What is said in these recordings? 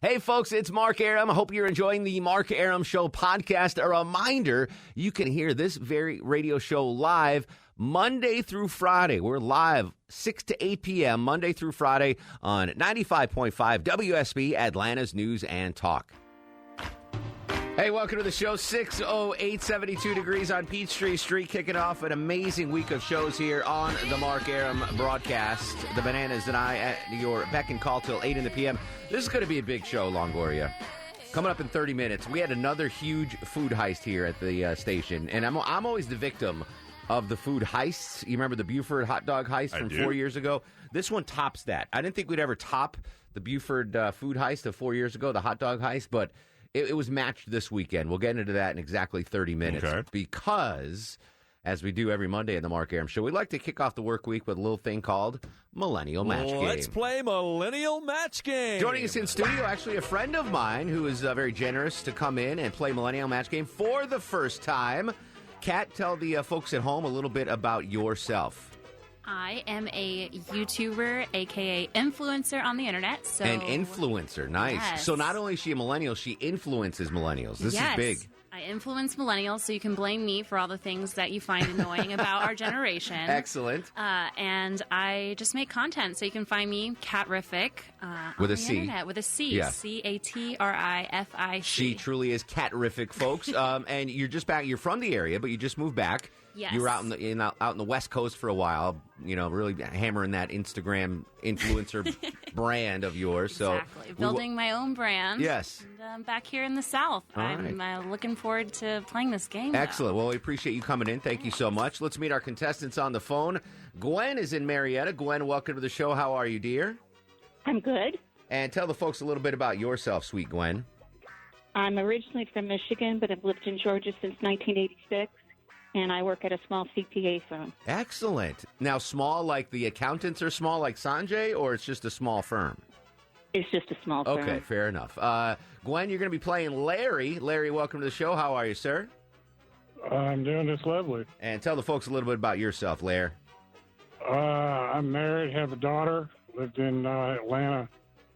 Hey, folks, it's Mark Arum. I hope you're enjoying the Mark Arum Show podcast. A reminder, you can hear this very radio show live Monday through Friday. We're live 6 to 8 p.m. Monday through Friday on 95.5 WSB, Atlanta's News and Talk. Hey, welcome to the show. 608, 72 degrees on Peachtree Street, kicking off an amazing week of shows here on the Mark Arum broadcast. The Bananas and I at your beck and call till 8 in the p.m. This is going to be a big show, Longoria. Coming up in 30 minutes, we had another huge food heist here at the station, and I'm always the victim of the food heists. You remember the Buford hot dog heist from 4 years ago? This one tops that. I didn't think we'd ever top the Buford food heist of 4 years ago, the hot dog heist, but it was matched this weekend. We'll get into that in exactly 30 minutes because, as we do every Monday in the Mark Arum Show, we like to kick off the work week with a little thing called Millennial Match Game. Let's play Millennial Match Game. Joining us in studio, actually a friend of mine who is very generous to come in and play Millennial Match Game for the first time. Kat, tell the folks at home a little bit about yourself. I am a YouTuber, a.k.a. influencer on the internet. So An influencer, nice. Yes. So not only is she a millennial, she influences millennials. This is big. I influence millennials, so you can blame me for all the things that you find annoying about our generation. Excellent. And I just make content, so you can find me, Catrific, With on a the C. internet, with a C. Yeah. Catrific. She truly is Catrific, folks. And you're just back. You're from the area, but you just moved back. Yes. You were out in the West Coast for a while, really hammering that Instagram influencer brand of yours. Exactly. Building my own brand. Yes. And I'm back here in the South. All I'm looking forward to playing this game. Excellent. Well, we appreciate you coming in. Thank you so much. Let's meet our contestants on the phone. Gwen is in Marietta. Gwen, welcome to the show. How are you, dear? I'm good. And tell the folks a little bit about yourself, sweet Gwen. I'm originally from Michigan, but I've lived in Georgia since 1986, and I work at a small CPA firm. Excellent. Now, small like the accountants are small like Sanjay, or it's just a small firm? It's just a small firm. Okay, fair enough. Gwen, you're going to be playing Larry. Larry, welcome to the show. How are you, sir? I'm doing this lovely. And tell the folks a little bit about yourself, Larry. I'm married, have a daughter, lived in Atlanta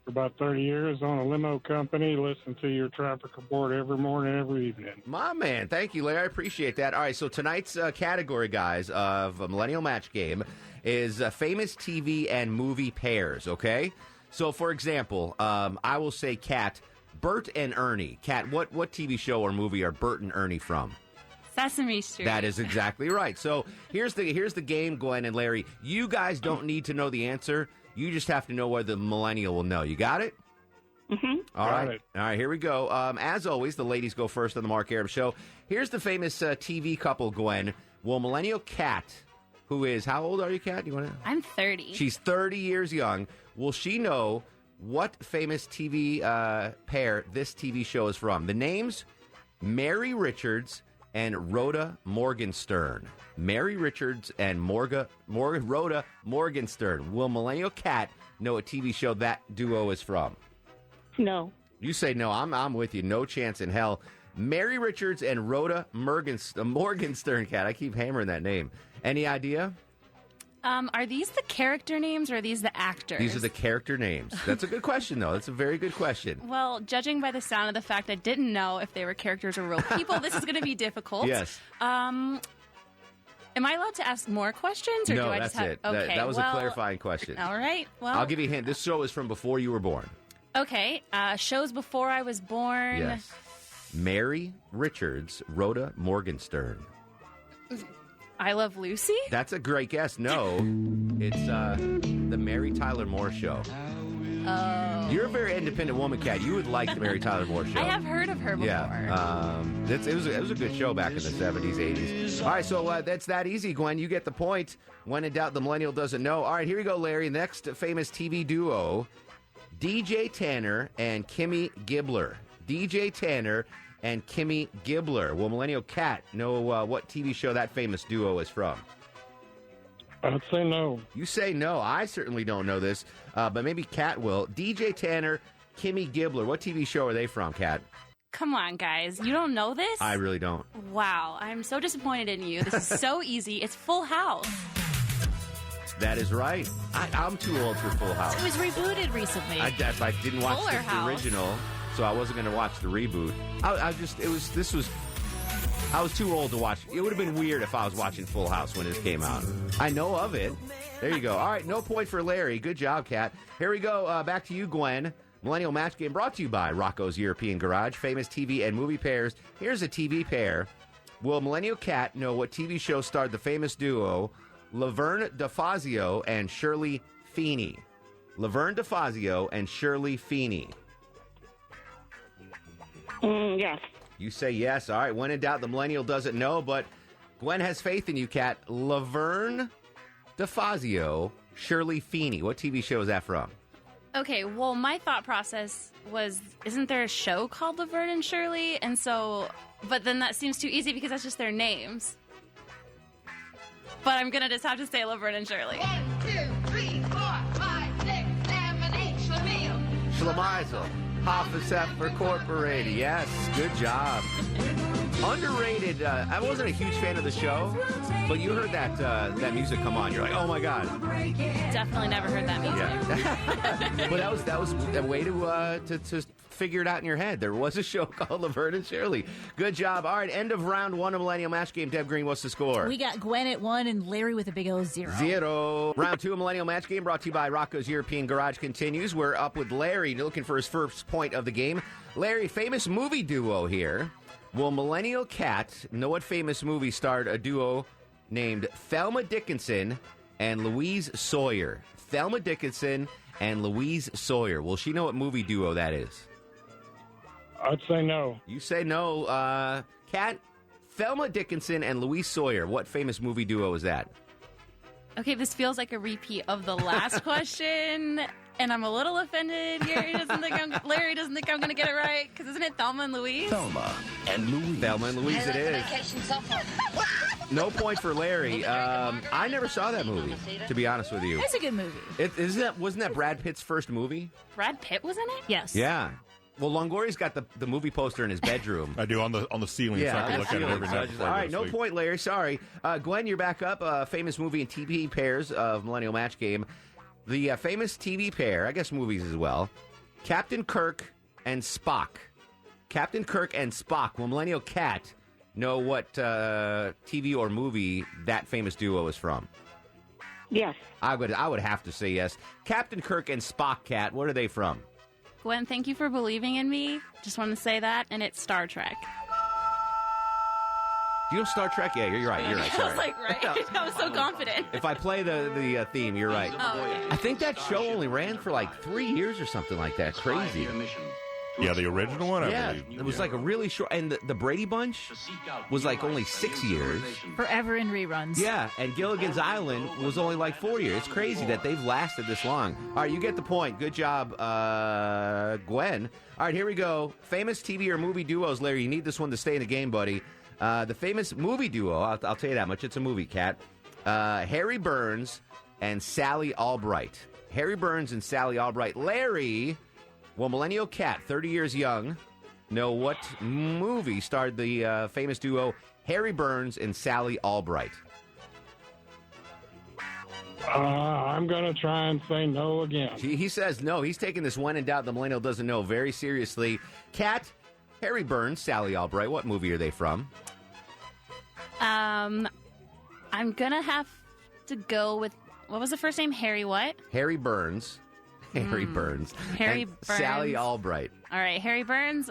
for about 30 years, own a limo company, listen to your traffic report every morning, every evening. My man. Thank you, Larry. I appreciate that. All right, so tonight's category, guys, of a Millennial Match Game is famous TV and movie pairs, okay? So, for example, I will say, Kat, Bert and Ernie. Kat, what TV show or movie are Bert and Ernie from? Sesame Street. That is exactly right. So here's the game, Gwen and Larry. You guys don't need to know the answer. You just have to know whether the millennial will know. You got it? Mm-hmm. All Got right. it. All right, here we go. As always, the ladies go first on the Mark Arum Show. Here's the famous TV couple, Gwen. Will millennial Kat, who is, how old are you, Kat? You want to? I'm 30. She's 30 years young. Will she know what famous TV pair this TV show is from? The names, Mary Richards and Rhoda Morgenstern. Mary Richards and Rhoda Morgenstern. Will millennial Kat know what TV show that duo is from? No. You say no. I'm with you. No chance in hell. Mary Richards and Rhoda Morgenstern, Kat. I keep hammering that name. Any idea? Are these the character names or are these the actors? These are the character names. That's a good question, though. That's a very good question. Well, judging by the sound of the fact I didn't know if they were characters or real people, this is going to be difficult. Yes. Am I allowed to ask more questions? Or No, do I that's just have... it. Okay, That was a clarifying question. All right. Well, I'll give you a hint. This show is from before you were born. Okay. Shows before I was born. Yes. Mary Richards, Rhoda Morgenstern. I Love Lucy? That's a great guess. No, it's the Mary Tyler Moore Show. Oh. You're a very independent woman, Kat. You would like the Mary Tyler Moore Show. I have heard of her before. Yeah. It was a good show back in the 70s, 80s. All right, so that's that easy, Gwen. You get the point. When in doubt, the millennial doesn't know. All right, here we go, Larry. Next famous TV duo, DJ Tanner and Kimmy Gibbler. DJ Tanner and Kimmy Gibbler. Will millennial Kat know what TV show that famous duo is from? I'd say no. You say no. I certainly don't know this, but maybe Kat will. DJ Tanner, Kimmy Gibbler. What TV show are they from, Kat? Come on, guys. You don't know this? I really don't. Wow. I'm so disappointed in you. This is so easy. It's Full House. That is right. I'm too old for Full House. It was rebooted recently. I didn't watch Fuller the House. original, so I wasn't going to watch the reboot. I was too old to watch. It would have been weird if I was watching Full House when this came out. I know of it. There you go. All right, no point for Larry. Good job, Kat. Here we go. Back to you, Gwen. Millennial Match Game brought to you by Rocco's European Garage. Famous TV and movie pairs. Here's a TV pair. Will Millennial Kat know what TV show starred the famous duo Laverne DeFazio and Shirley Feeney? Laverne DeFazio and Shirley Feeney. Yes. You say yes. All right. When in doubt, the millennial doesn't know, but Gwen has faith in you, Kat. Laverne DeFazio, Shirley Feeney. What TV show is that from? Okay, well, my thought process was, isn't there a show called Laverne and Shirley? And so, but then that seems too easy because that's just their names. But I'm going to just have to say Laverne and Shirley. 1, 2, 3, 4, 5, 6, 7, 8, Schlemiel. Schlemizel. Half a set for Corporated. Yes, good job. Underrated. I wasn't a huge fan of the show, but you heard that music come on. You're like, oh my god. Definitely never heard that music. Yeah. But that was a way to figure it out in your head. There was a show called Laverne and Shirley. Good job. All right, end of round one of Millennial Match Game. Deb Green, what's the score? We got Gwen at 1 and Larry with a big old 0. 0. Round 2 of Millennial Match Game brought to you by Rocco's European Garage continues. We're up with Larry looking for his first point of the game. Larry, famous movie duo here. Will Millennial Kat know what famous movie starred a duo named Thelma Dickinson and Louise Sawyer? Thelma Dickinson and Louise Sawyer. Will she know what movie duo that is? I'd say no. You say no. Kat, Thelma Dickinson and Louise Sawyer. What famous movie duo is that? Okay, this feels like a repeat of the last question, and I'm a little offended. Larry doesn't think I'm going to get it right, because isn't it Thelma and Louise? Thelma and Louise. Thelma and Louise it is. No point for Larry. I never saw that movie, to be honest with you. It's a good movie. Wasn't that Brad Pitt's first movie? Brad Pitt was in it? Yes. Yeah. Well, Longoria's got the movie poster in his bedroom. I do on the ceiling, so I can look at it every night. All right, no point, Larry. Sorry. Gwen, you're back up. Famous movie and TV pairs of Millennial Match Game. The famous TV pair, I guess movies as well, Captain Kirk and Spock. Captain Kirk and Spock. Will Millennial Kat know what TV or movie that famous duo is from? Yes. I would have to say yes. Captain Kirk and Spock, Kat, what are they from? Gwen, thank you for believing in me. Just want to say that, and it's Star Trek. Do you know Star Trek? Yeah, you're right. Sorry. I was like, right? I was so confident. If I play the theme, you're right. Oh, okay. I think that show only ran for like 3 years or something like that. Crazy. Yeah, the original one, I Yeah, believe. it was like a really short, and the Brady Bunch was like only 6 years. Forever in reruns. Yeah, and Gilligan's Island was only like 4 years. It's crazy that they've lasted this long. All right, you get the point. Good job, Gwen. All right, here we go. Famous TV or movie duos, Larry. You need this one to stay in the game, buddy. The famous movie duo, I'll tell you that much. It's a movie, Kat. Harry Burns and Sally Albright. Harry Burns and Sally Albright. Larry, will Millennial Kat, 30 years young, know what movie starred the famous duo Harry Burns and Sally Albright? I'm going to try and say no again. He says no. He's taking this when in doubt the millennial doesn't know very seriously. Kat, Harry Burns, Sally Albright, what movie are they from? I'm going to have to go with, what was the first name? Harry what? Harry Burns. Harry Burns. Harry and Burns. Sally Albright. All right, Harry Burns.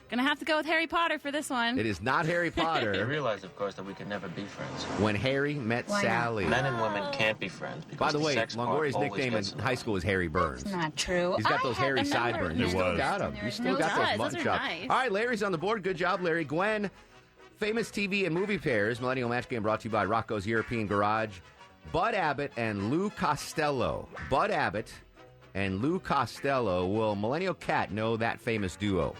Gonna have to go with Harry Potter for this one. It is not Harry I Potter. realize, of course, that we could never be friends. When Harry met Sally. Men and women can't be friends. By the way, sex part Longoria's always nickname in gets in the high way. school was Harry Burns. Not true. He's got those hairy a number sideburns. of You still those. got them. You still Those got does. those Those are mugshots. nice. All right, Larry's on the board. Good job, Larry. Gwen, famous TV and movie pairs. Millennial Match Game brought to you by Rocco's European Garage. Bud Abbott and Lou Costello. Bud Abbott and Lou Costello. Will Millennial Kat know that famous duo?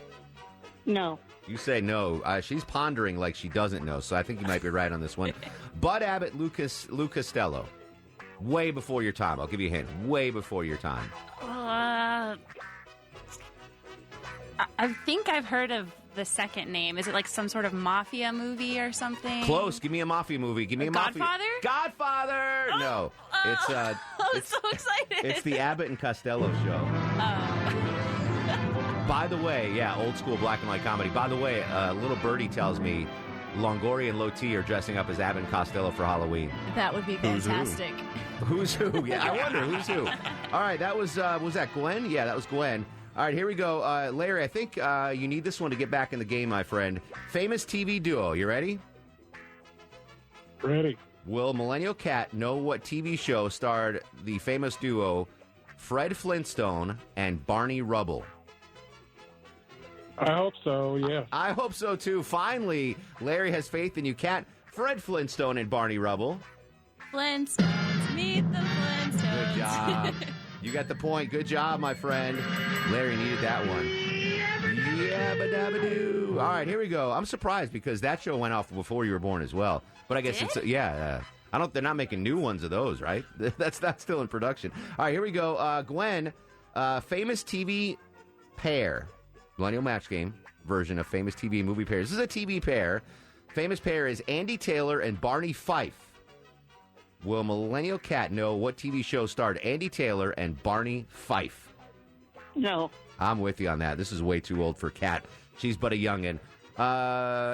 No. You say no. She's pondering like she doesn't know, so I think you might be right on this one. Bud Abbott, Lou Costello. Way before your time. I'll give you a hint. Way before your time. I think I've heard of the second name. Is it like some sort of mafia movie or something? Close. Give me a mafia movie. Give me a mafia. Godfather? Godfather? No. I was so excited. It's the Abbott and Costello show. By the way, yeah, old school black and white comedy. By the way, little birdie tells me Longoria and Loti are dressing up as Abbott and Costello for Halloween. That would be fantastic. Who's who? Yeah, I wonder who's who. All right, that was that Gwen? Yeah, that was Gwen. All right, here we go. Larry, I think you need this one to get back in the game, my friend. Famous TV duo. You ready? Ready. Will Millennial Cat know what TV show starred the famous duo Fred Flintstone and Barney Rubble? I hope so, yeah. I hope so, too. Finally, Larry has faith in you, Cat. Fred Flintstone and Barney Rubble. Flintstones, meet the Flintstones. Good job. You got the point. Good job, my friend. Larry needed that one. Yabba-dabba-doo. All right, here we go. I'm surprised because that show went off before you were born as well. But I guess it's they're not making new ones of those, right? That's not still in production. All right, here we go. Gwen, famous TV pair, Millennial Match Game version of famous TV movie pairs. This is a TV pair. Famous pair is Andy Taylor and Barney Fife. Will Millennial Cat know what TV show starred Andy Taylor and Barney Fife? No. I'm with you on that. This is way too old for Cat. She's but a youngin'.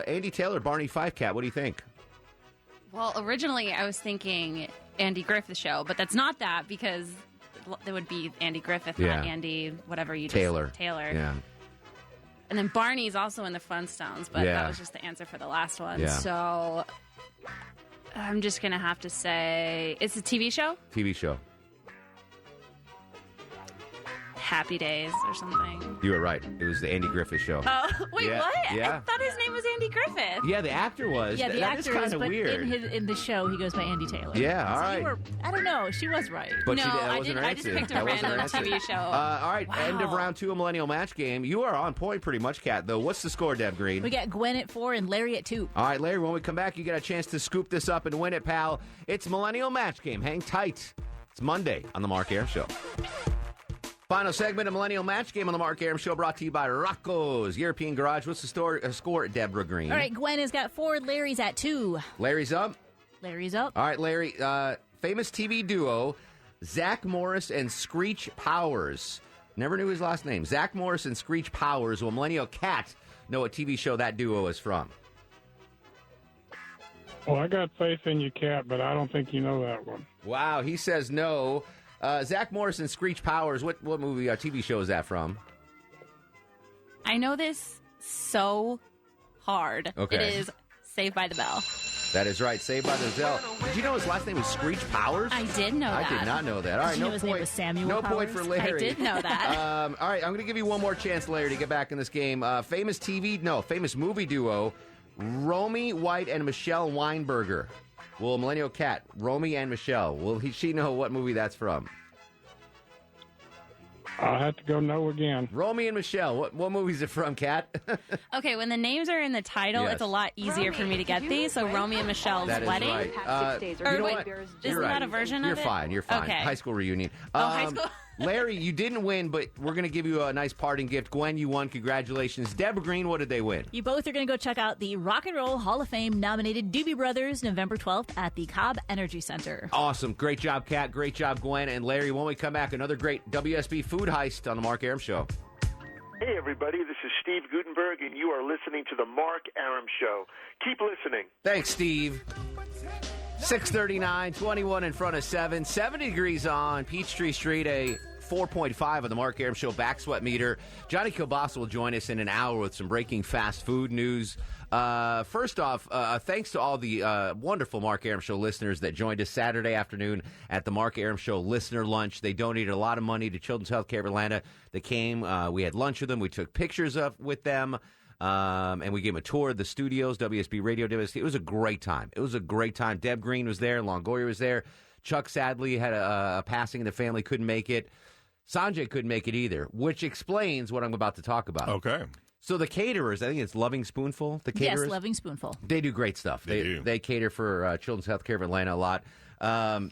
Andy Taylor, Barney Fife, Cat, what do you think? Well, originally I was thinking Andy Griffith Show, but that's not that because there would be Andy Griffith, not Andy, whatever you Taylor. just Taylor. Yeah. And then Barney's also in the Flintstones, but that was just the answer for the last one. Yeah. So I'm just going to have to say it's a TV show? TV show. Happy Days or something. You were right. It was the Andy Griffith Show. Oh, wait, Yeah, what? yeah. I thought his name was Andy Griffith. Yeah, the actor was. Yeah, the that actor is kind is, of but weird. in the show, he goes by Andy Taylor. Yeah, all So right. you were, I don't know. She was right. But No, that I wasn't her didn't. I just answer. picked a That wasn't her random answer. TV show. All right, end of Wow. round 2 of Millennial Match Game. You are on point pretty much, Kat, though. What's the score, Deb Green? We got Gwen at 4 and Larry at 2. All right, Larry, when we come back, you get a chance to scoop this up and win it, pal. It's Millennial Match Game. Hang tight. It's Monday on The Mark Arum Show. Final segment of Millennial Match Game on The Mark Arum Show, brought to you by Rocco's European Garage. What's the score, Deborah Green? All right, Gwen has got 4. Larry's at 2. Larry's up. Larry's up. All right, Larry. Famous TV duo, Zach Morris and Screech Powers. Never knew his last name. Zach Morris and Screech Powers. Will Millennial Cat know what TV show that duo is from? Well, I got faith in you, Cat, but I don't think you know that one. Wow, he says no. Zach Morris and Screech Powers. What movie, TV show is that from? I know this so hard. Okay. It is Saved by the Bell. That is right. Saved by the Bell. Did you know his last name was Screech Powers? I did know that. I did not know that. All right, Did you no know his point. name was Samuel no Powers? point for Larry. I did know that. All right, I'm going to give you one more chance, Larry, to get back in this game. Famous movie duo, Romy White and Michelle Weinberger. Will Millennial Cat, Romy and Michelle, will she know what movie that's from? I'll have to go no again. Romy and Michelle. What movie is it from, Kat? Okay, when the names are in the title, Yes. it's a lot easier for me to get these. So Romeo and Michelle's That is wedding. right. days you Or know wait, what? isn't You're that right. a version You're of it? fine. You're fine. Okay. High school reunion. High school. Larry, you didn't win, but we're going to give you a nice parting gift. Gwen, you won. Congratulations. Deborah Green, what did they win? You both are going to go check out the Rock and Roll Hall of Fame nominated Doobie Brothers November 12th at the Cobb Energy Center. Awesome. Great job, Kat. Great job, Gwen. And Larry, when we come back, another great WSB food heist on the Mark Arum Show. Hey, everybody. This is Steve Gutenberg, and you are listening to the Mark Arum Show. Keep listening. Thanks, Steve. 6:39, 21 in front of 7. 70 degrees on Peachtree Street, a 4.5 of the Mark Arum Show back sweat meter. Johnny Kielbasa will join us in an hour with some breaking fast food news. First off, thanks to all the wonderful Mark Arum Show listeners that joined us Saturday afternoon at the Mark Arum Show Listener Lunch. They donated a lot of money to Children's Healthcare of Atlanta. They came, we had lunch with them, we took pictures with them, and we gave them a tour of the studios, WSB Radio, WSB. It was a great time. Deb Green was there, Longoria was there. Chuck sadly had a passing in the family, couldn't make it. Sanjay couldn't make it either, which explains what I'm about to talk about. Okay. So the caterers, I think it's Loving Spoonful. The caterers, Yes, Loving Spoonful. they do great stuff. They cater for Children's Healthcare of Atlanta a lot.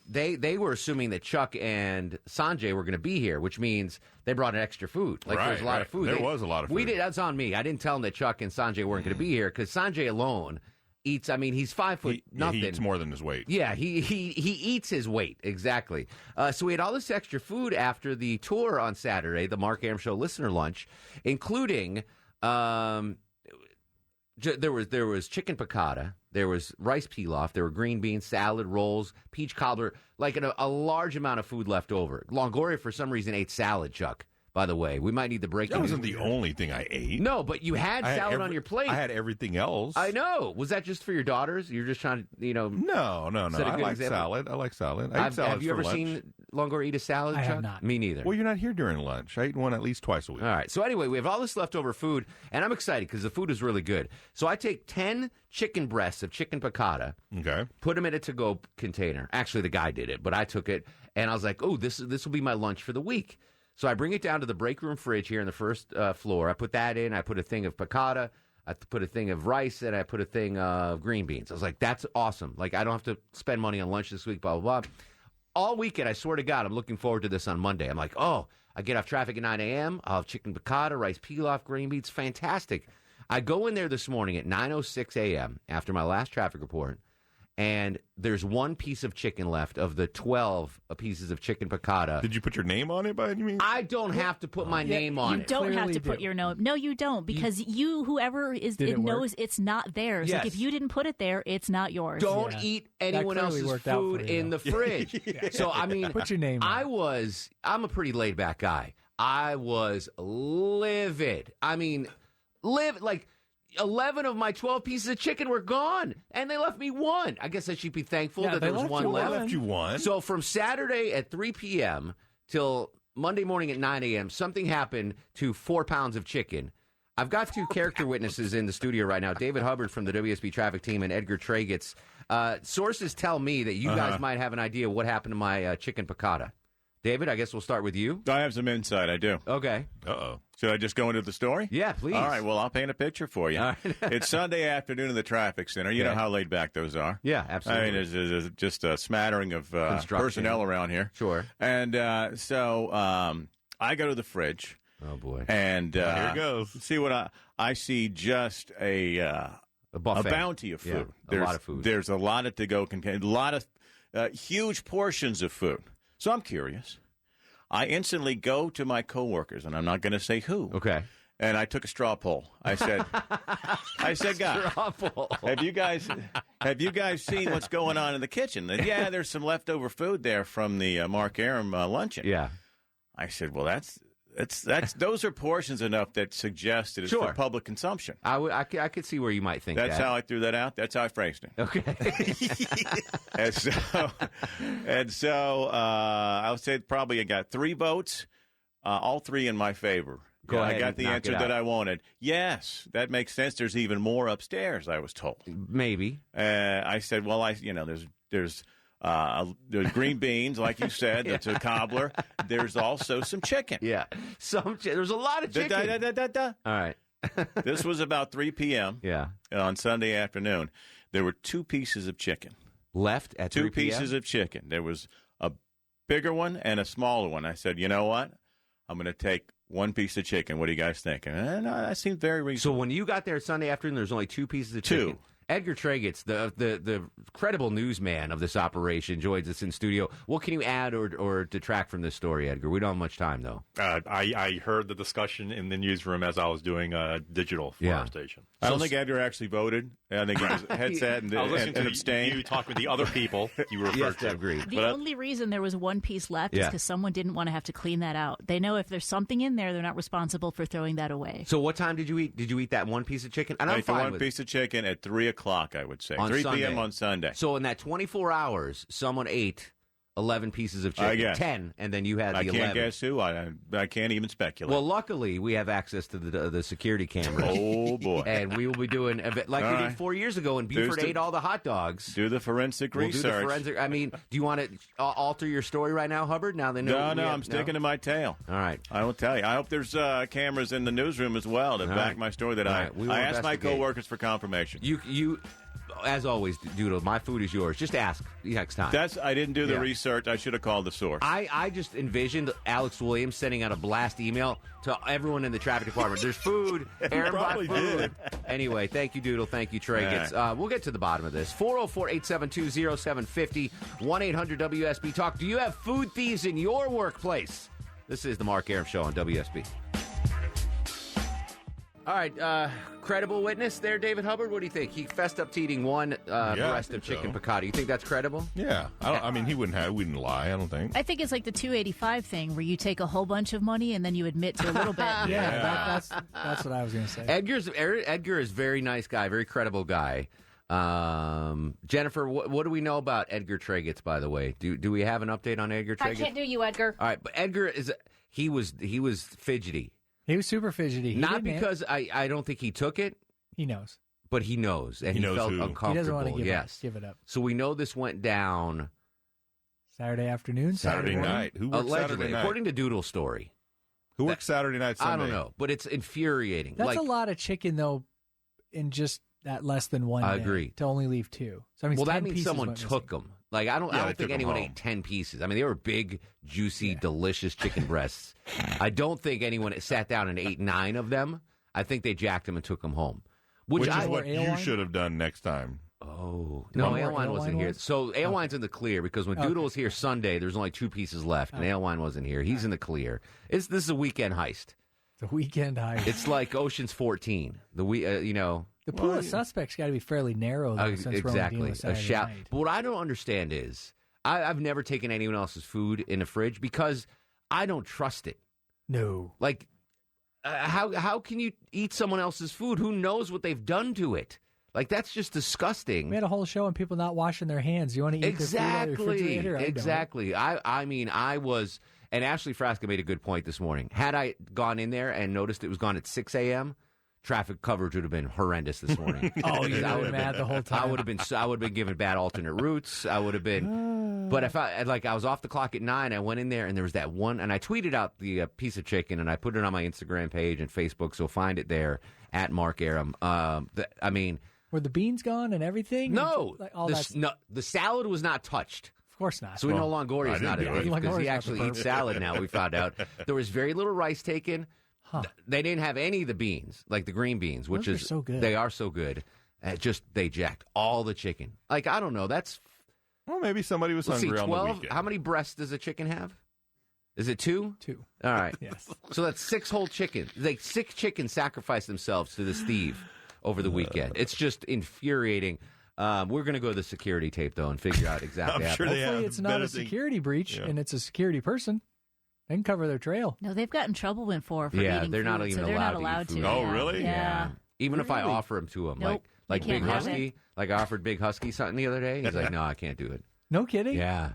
They were assuming that Chuck and Sanjay were going to be here, which means they brought in extra food. Like there's a lot of food. There was a lot of food. That's on me. I didn't tell them that Chuck and Sanjay weren't going to be here because Sanjay alone eats. I mean, he's 5 foot nothing. He eats more than his weight. Yeah, he eats his weight exactly. So we had all this extra food after the tour on Saturday, the Mark Arum Show listener lunch, including. There was chicken piccata, there was rice pilaf, there were green beans, salad, rolls, peach cobbler, like a large amount of food left over. Longoria, for some reason, ate salad, Chuck, by the way. We might need to break That wasn't the only thing I ate. No, but you had salad on your plate. I had everything else. I know. Was that just for your daughters? You're just trying to, No. set a I good like example? salad. I like salad. I eat salads have you for ever lunch. seen Longoria eat a salad, I Chuck? have not. Me neither. Well, you're not here during lunch. I eat one at least twice a week. All right. So anyway, we have all this leftover food, and I'm excited because the food is really good. So I take 10 chicken breasts of chicken piccata, Okay. put them in a to-go container. Actually, the guy did it, but I took it, and I was like, oh, this will be my lunch for the week. So I bring it down to the break room fridge here on the first floor. I put that in. I put a thing of piccata. I put a thing of rice, and I put a thing of green beans. I was like, that's awesome. Like, I don't have to spend money on lunch this week, blah, blah, blah. All weekend, I swear to God, I'm looking forward to this on Monday. I'm like, oh, I get off traffic at 9 a.m. I'll have chicken piccata, rice pilaf, green beans. Fantastic. I go in there this morning at 9:06 a.m. after my last traffic report, and there's one piece of chicken left of the 12 pieces of chicken piccata. Did you put your name on it by any means? I don't have to put my name on You it. don't have Clearly to put do. your name. No, you don't, because whoever is it Didn't work. knows it's not theirs. Yes. Like if you didn't put it there, it's not yours. Don't Yeah. eat That anyone clearly else's worked out for food you, in though. the fridge. So, I mean, Put your name on it. I'm a pretty laid back guy. I was livid. I mean, like 11 of my 12 pieces of chicken were gone, and they left me one. I guess I should be thankful Yeah, that they there was left one you left. one. Left you one. So from Saturday at 3 p.m. till Monday morning at 9 a.m., something happened to 4 pounds of chicken. I've got two character witnesses in the studio right now, David Hubbard from the WSB traffic team and Edgar Tragitz. Sources tell me that you guys might have an idea what happened to my chicken piccata. David, I guess we'll start with you. I have some insight, I do. Okay. Uh-oh. Should I just go into the story? Yeah, please. All right, well, I'll paint a picture for you. All right. It's Sunday afternoon in the traffic center. You know Okay. how laid back those are. Yeah, absolutely. I mean, there's just a smattering of Construction. personnel around here. Sure. And so I go to the fridge. Oh, boy. And Here it goes. see what I see just a buffet. bounty of food. Yeah, a lot of food. There's a lot of to-go contain, a lot of huge portions of food. So I'm curious. I instantly go to my coworkers, and I'm not going to say who. Okay. And I took a straw poll. I said, guys, have you guys seen what's going on in the kitchen? And yeah, there's some leftover food there from the Mark Arum luncheon. Yeah. I said, well, that's those are portions enough that suggest that it's Sure. for public consumption. I could see where you might think That's that. how I threw that out. That's how I phrased it. Okay. And so I would say probably I got 3 votes, all 3 in my favor. Go ahead I got and the knock answer it that out. I wanted. Yes, that makes sense. There's even more upstairs, I was told. Maybe. I said, well, there's green beans, like you said. That's a cobbler. There's also some chicken. Yeah. There's a lot of chicken. All right. This was about 3 p.m. Yeah. on Sunday afternoon. There were 2 pieces of chicken. Left at 2 3 p.m.? pieces of chicken. There was a bigger one and a smaller one. I said, you know what? I'm going to take 1 piece of chicken. What do you guys think? No, that seemed very reasonable. So when you got there Sunday afternoon, there's only 2 pieces of chicken. 2. Edgar Tragitz, the credible newsman of this operation, joins us in studio. What can you add or detract from this story, Edgar? We don't have much time, though. I heard the discussion in the newsroom as I was doing digital for our station. I don't think Edgar actually voted. I think he was headset and I was listening to abstained. you talk with the other people you referred to. Agreed. The only reason there was 1 piece left is because someone didn't want to have to clean that out. They know if there's something in there, they're not responsible for throwing that away. So what time did you eat? Did you eat that 1 piece of chicken? And I I'm ate the fine 1 with piece of chicken at 3 o'clock, I would say. On 3 Sunday. p.m. on Sunday. So in that 24 hours, someone ate 11 pieces of I chicken. guess. 10, and then you had the I 11. can't guess who. I can't even speculate. Well, luckily, we have access to the security cameras. Oh, boy. And we will be doing, like All we right. did 4 years ago when Buford ate all the hot dogs. Do the forensic We'll research. do the forensic. I mean, do you want to alter your story right now, Hubbard? Now they know. No, I'm sticking to my tail. All right. I will tell you. I hope there's cameras in the newsroom as well to All back right. my story that All I right. We will asked my investigate. coworkers for confirmation. You, as always, Doodle, my food is yours. Just ask next time. I didn't do the Yeah. research. I should have called the source. I just envisioned Alex Williams sending out a blast email to everyone in the traffic department. There's food. Aaron brought probably food. did. Anyway, thank you, Doodle. Thank you, Trey. All right. We'll get to the bottom of this. 404-872-0750, 1-800-WSB Talk. Do you have food thieves in your workplace? This is the Mark Arum Show on WSB. All right, credible witness there, David Hubbard. What do you think? He fessed up to eating one I breast of think chicken so. piccata. You think that's credible? Yeah. I mean, he wouldn't lie, I don't think. I think it's like the 285 thing where you take a whole bunch of money and then you admit to a little bit. That's what I was going to say. Edgar is a very nice guy, very credible guy. Jennifer, what do we know about Edgar Tragetz, by the way? Do we have an update on Edgar Tragetz? I can't do you, Edgar. All right, but Edgar he was fidgety. He was super fidgety. Not because I don't think he took it. He knows. But he knows, and He knows felt who. uncomfortable. He doesn't want to yes. give it up. So we know this went down Saturday afternoon, Saturday morning? night. Who works allegedly, Saturday night? according to Doodle's story. Who works Saturday night, Sunday? I don't know, but it's infuriating. That's like, a lot of chicken, though, in just that less than one I day. agree. To only leave two. So, I mean, well, that 10 means pieces someone went took missing. them. Like I don't they think took 'em anyone home. ate 10 pieces. I mean, they were big, juicy, delicious chicken breasts. I don't think anyone sat down and ate 9 of them. I think they jacked them and took them home. Which is I- what ale you wine? should have done next time. Oh You no, know where ale wine ale wasn't wine here. was? So ale wine's in the clear because when Doodle Okay. was here Sunday, there's only 2 pieces left, and ale wine wasn't here. He's in the clear. This is a weekend heist. The weekend high. It's like Ocean's 14. The pool of suspects got to be fairly narrow, though, since we're only dealing exactly. with Saturday night. But what I don't understand is I've never taken anyone else's food in the fridge because I don't trust it. No. Like, how can you eat someone else's food? Who knows what they've done to it? Like, that's just disgusting. We had a whole show on people not washing their hands. You want to eat their food out of the refrigerator? I don't. Exactly. I mean, I was, and Ashley Frasca made a good point this morning. Had I gone in there and noticed it was gone at 6 a.m., traffic coverage would have been horrendous this morning. Oh, you'd I have would been have mad the whole time. I would have been given bad alternate routes. I would have been. But if I was off the clock at 9, I went in there and there was that one, and I tweeted out the piece of chicken and I put it on my Instagram page and Facebook. So find it there at Mark Arum. I mean, were the beans gone and everything? no, Like, all that's, the salad was not touched. of course not. So we know Longoria's I not a didn't do it. thief because he Longoria's not actually the eats perp. salad now, we found out. There was very little rice taken. Huh. They didn't have any of the beans, like the green beans, which Those are is so good. They are so good. They jacked all the chicken. Like, I don't know. That's, Well, maybe somebody was let's see, hungry on the 12. weekend. How many breasts does a chicken have? Is it 2? 2. All right. Yes. So that's 6 whole chickens. Like 6 chickens sacrificed themselves to this thief over the weekend. It's just infuriating. We're going to go to the security tape, though, and figure out exactly I'm sure how they Hopefully have it's not better a thing- security breach Yeah. and it's a security person. They can cover their trail. No, they've gotten trouble for Yeah, eating they're not food, even so they're allowed not to eat allowed food. to. Oh, yeah. really? Yeah. Even if I Really? offer him to him, Nope, like you Big can't have Husky, like I offered Big Husky something the other day. He's like, no, I can't do it. No kidding? Yeah.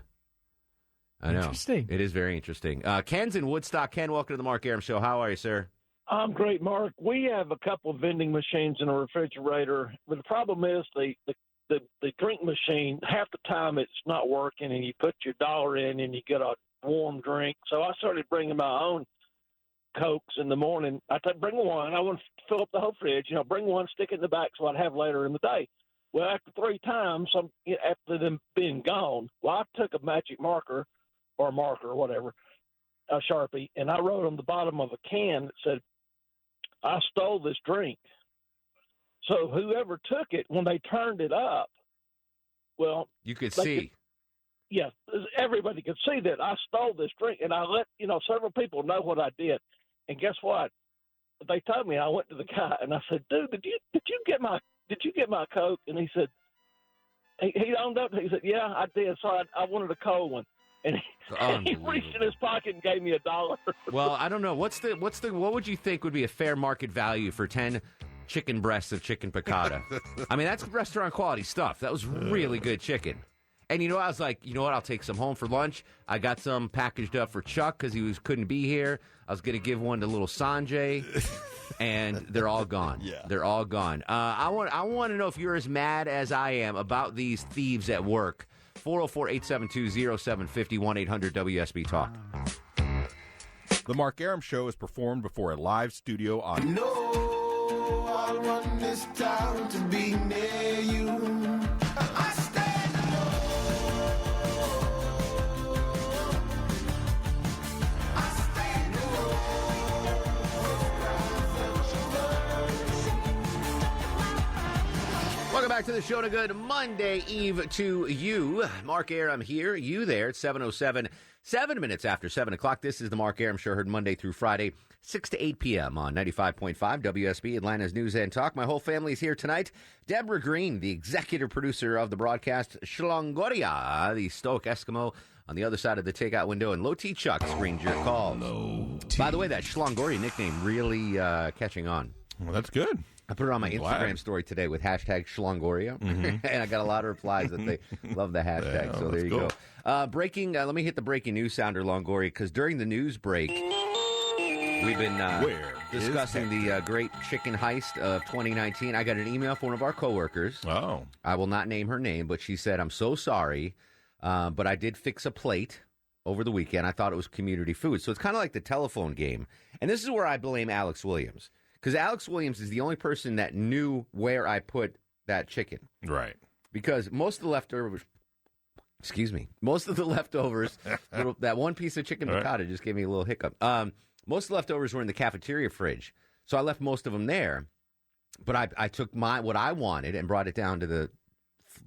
I know. Interesting. It is very interesting. Ken's in Woodstock. Ken, welcome to the Mark Arum Show. How are you, sir? I'm great, Mark. We have a couple of vending machines in a refrigerator, but the problem is the drink machine, half the time it's not working, and you put your dollar in and you get a warm drink. So I started bringing my own Cokes in the morning. I said, bring one. I want to fill up the whole fridge. Bring one, stick it in the back so I'd have later in the day. Well, after 3 times, after them being gone, I took a magic marker or whatever, a Sharpie, and I wrote on the bottom of a can that said, I stole this drink. So whoever took it, when they turned it up, well, You could they see. yeah, everybody could see that I stole this drink, and I let several people know what I did. And guess what? They told me. I went to the guy and I said, "Dude, did you get my Coke?" And he said, he owned up. He said, "Yeah, I did. So I wanted a cold one." And he reached in his pocket and gave me $1. Well, I don't know. What would you think would be a fair market value for 10 chicken breasts of chicken piccata? I mean, that's restaurant quality stuff. That was really good chicken. And I was like, you know what? I'll take some home for lunch. I got some packaged up for Chuck because couldn't be here. I was going to give one to little Sanjay, and they're all gone. Yeah. They're all gone. I want to know if you're as mad as I am about these thieves at work. 404-872-0750, 1-800-WSB-TALK. The Mark Arum Show is performed before a live studio audience. No, I want this town to be near you. I stand alone. I stand alone. Welcome back to the show. And a good Monday Eve to you. Mark Arum here, you there. It's 7:07, 7 minutes after 7 o'clock. This is the Mark Arum Show, heard Monday through Friday, 6 to 8 p.m. on 95.5 WSB, Atlanta's News and Talk. My whole family is here tonight. Deborah Green, the executive producer of the broadcast, Shlongoria, the Stoic Eskimo on the other side of the takeout window, and Low T Chuck screens your calls. By the way, that Shlongoria nickname really catching on. Well, that's good. I put it on my Instagram story today with hashtag Shlongoria, and I got a lot of replies that they love the hashtag, so there you go. Breaking, let me hit the breaking news sounder, Longoria, because during the news break, we've been discussing the great chicken heist of 2019. I got an email from one of our coworkers. Oh. I will not name her name, but she said, I'm so sorry, but I did fix a plate over the weekend. I thought it was community food. So it's kind of like the telephone game. And this is where I blame Alex Williams. Because Alex Williams is the only person that knew where I put that chicken. Right. Because most of the leftovers, that one piece of chicken piccata just gave me a little hiccup. Most of the leftovers were in the cafeteria fridge. So I left most of them there. But I took what I wanted and brought it down to the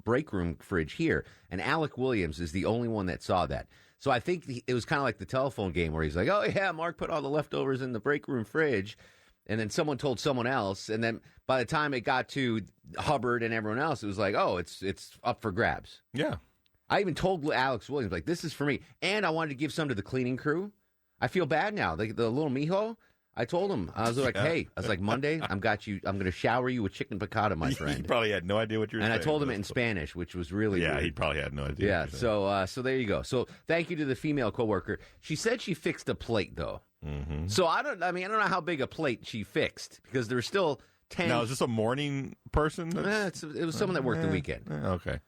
break room fridge here. And Alec Williams is the only one that saw that. So I think it was kind of like the telephone game where he's like, oh, yeah, Mark put all the leftovers in the break room fridge. And then someone told someone else, and then by the time it got to Hubbard and everyone else, it was like, oh, it's up for grabs. Yeah. I even told Alex Williams, like, this is for me. And I wanted to give some to the cleaning crew. I feel bad now. The little mijo, I told him, I was like, hey, Monday, I'm going to shower you with chicken piccata, my friend. He probably had no idea what you were saying. And I told him it in Spanish, which was really weird. He probably had no idea. Yeah, so there you go. So thank you to the female coworker. She said she fixed a plate, though. Mm-hmm. So I don't know how big a plate she fixed because there's still 10. Now, is this a morning person? It was someone that worked the weekend. Okay.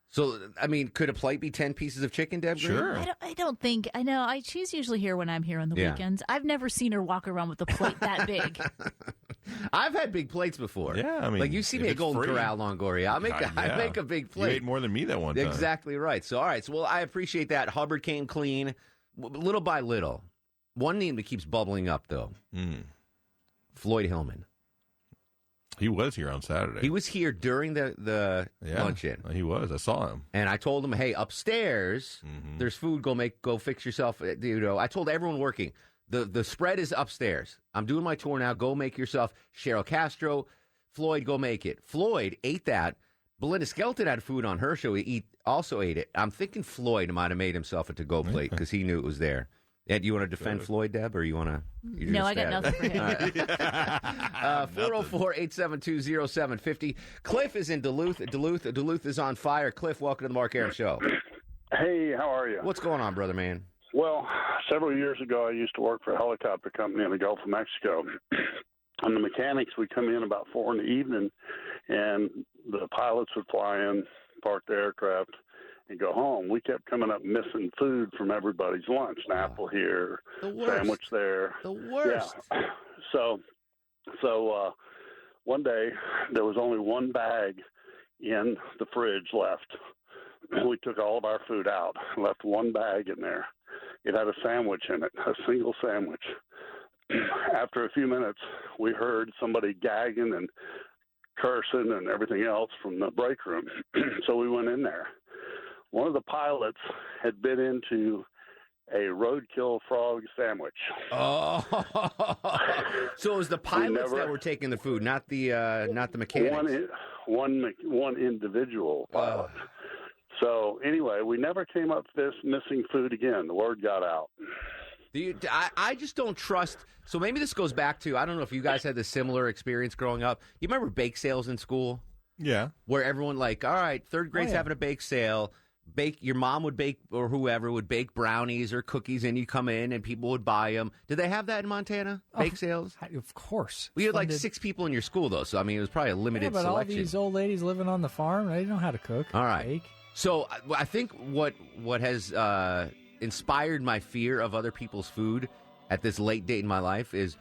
So, I mean, could a plate be 10 pieces of chicken, Deb? Sure. I don't think. I know. She's usually here when I'm here on the weekends. I've never seen her walk around with a plate that big. I've had big plates before. Yeah, I mean, like you see me at Golden Corral, Longoria. I make a big plate. You ate more than me that one time. Exactly right. So, all right. So, well, I appreciate that. Hubbard came clean, little by little. One name that keeps bubbling up, though. Floyd Hillman. He was here on Saturday. He was here during the luncheon. He was. I saw him. And I told him, hey, upstairs, there's food. Go fix yourself. I told everyone working, the spread is upstairs. I'm doing my tour now. Go make yourself. Cheryl Castro, Floyd, go make it. Floyd ate that. Belinda Skelton had food on her show. He also ate it. I'm thinking Floyd might have made himself a to-go plate because he knew it was there. And you want to defend Floyd, Deb, or you want to? No, I got nothing for him. 404-872-0750. Cliff is in Duluth. Duluth is on fire. Cliff, welcome to the Mark Arum Show. Hey, how are you? What's going on, brother, man? Well, several years ago, I used to work for a helicopter company in the Gulf of Mexico. And the mechanics would come in about 4 in the evening, and the pilots would fly in, park the aircraft, and go home. We kept coming up missing food from everybody's lunch. An apple here, sandwich there. The worst. Yeah. So one day there was only one bag in the fridge left. We took all of our food out, left one bag in there. It had a sandwich in it, a single sandwich. After a few minutes, we heard somebody gagging and cursing and everything else from the break room. So we went in there. One of the pilots had bit into a roadkill frog sandwich. Oh, so it was the pilots that were taking the food, not the mechanics. One individual pilot. So anyway, we never came up this missing food again. The word got out. I just don't trust. So maybe this goes back to, I don't know if you guys had this similar experience growing up. You remember bake sales in school? Yeah. Where everyone all right, third grade's having a bake sale. your mom would bake, or whoever would bake brownies or cookies, and you come in and people would buy them. Did they have that in Montana? Bake sales? Of course. We had like 6 people in your school, though, so I mean, it was probably a limited but selection. all these old ladies living on the farm, they know how to cook. All right. Bake. So I think what has inspired my fear of other people's food at this late date in my life is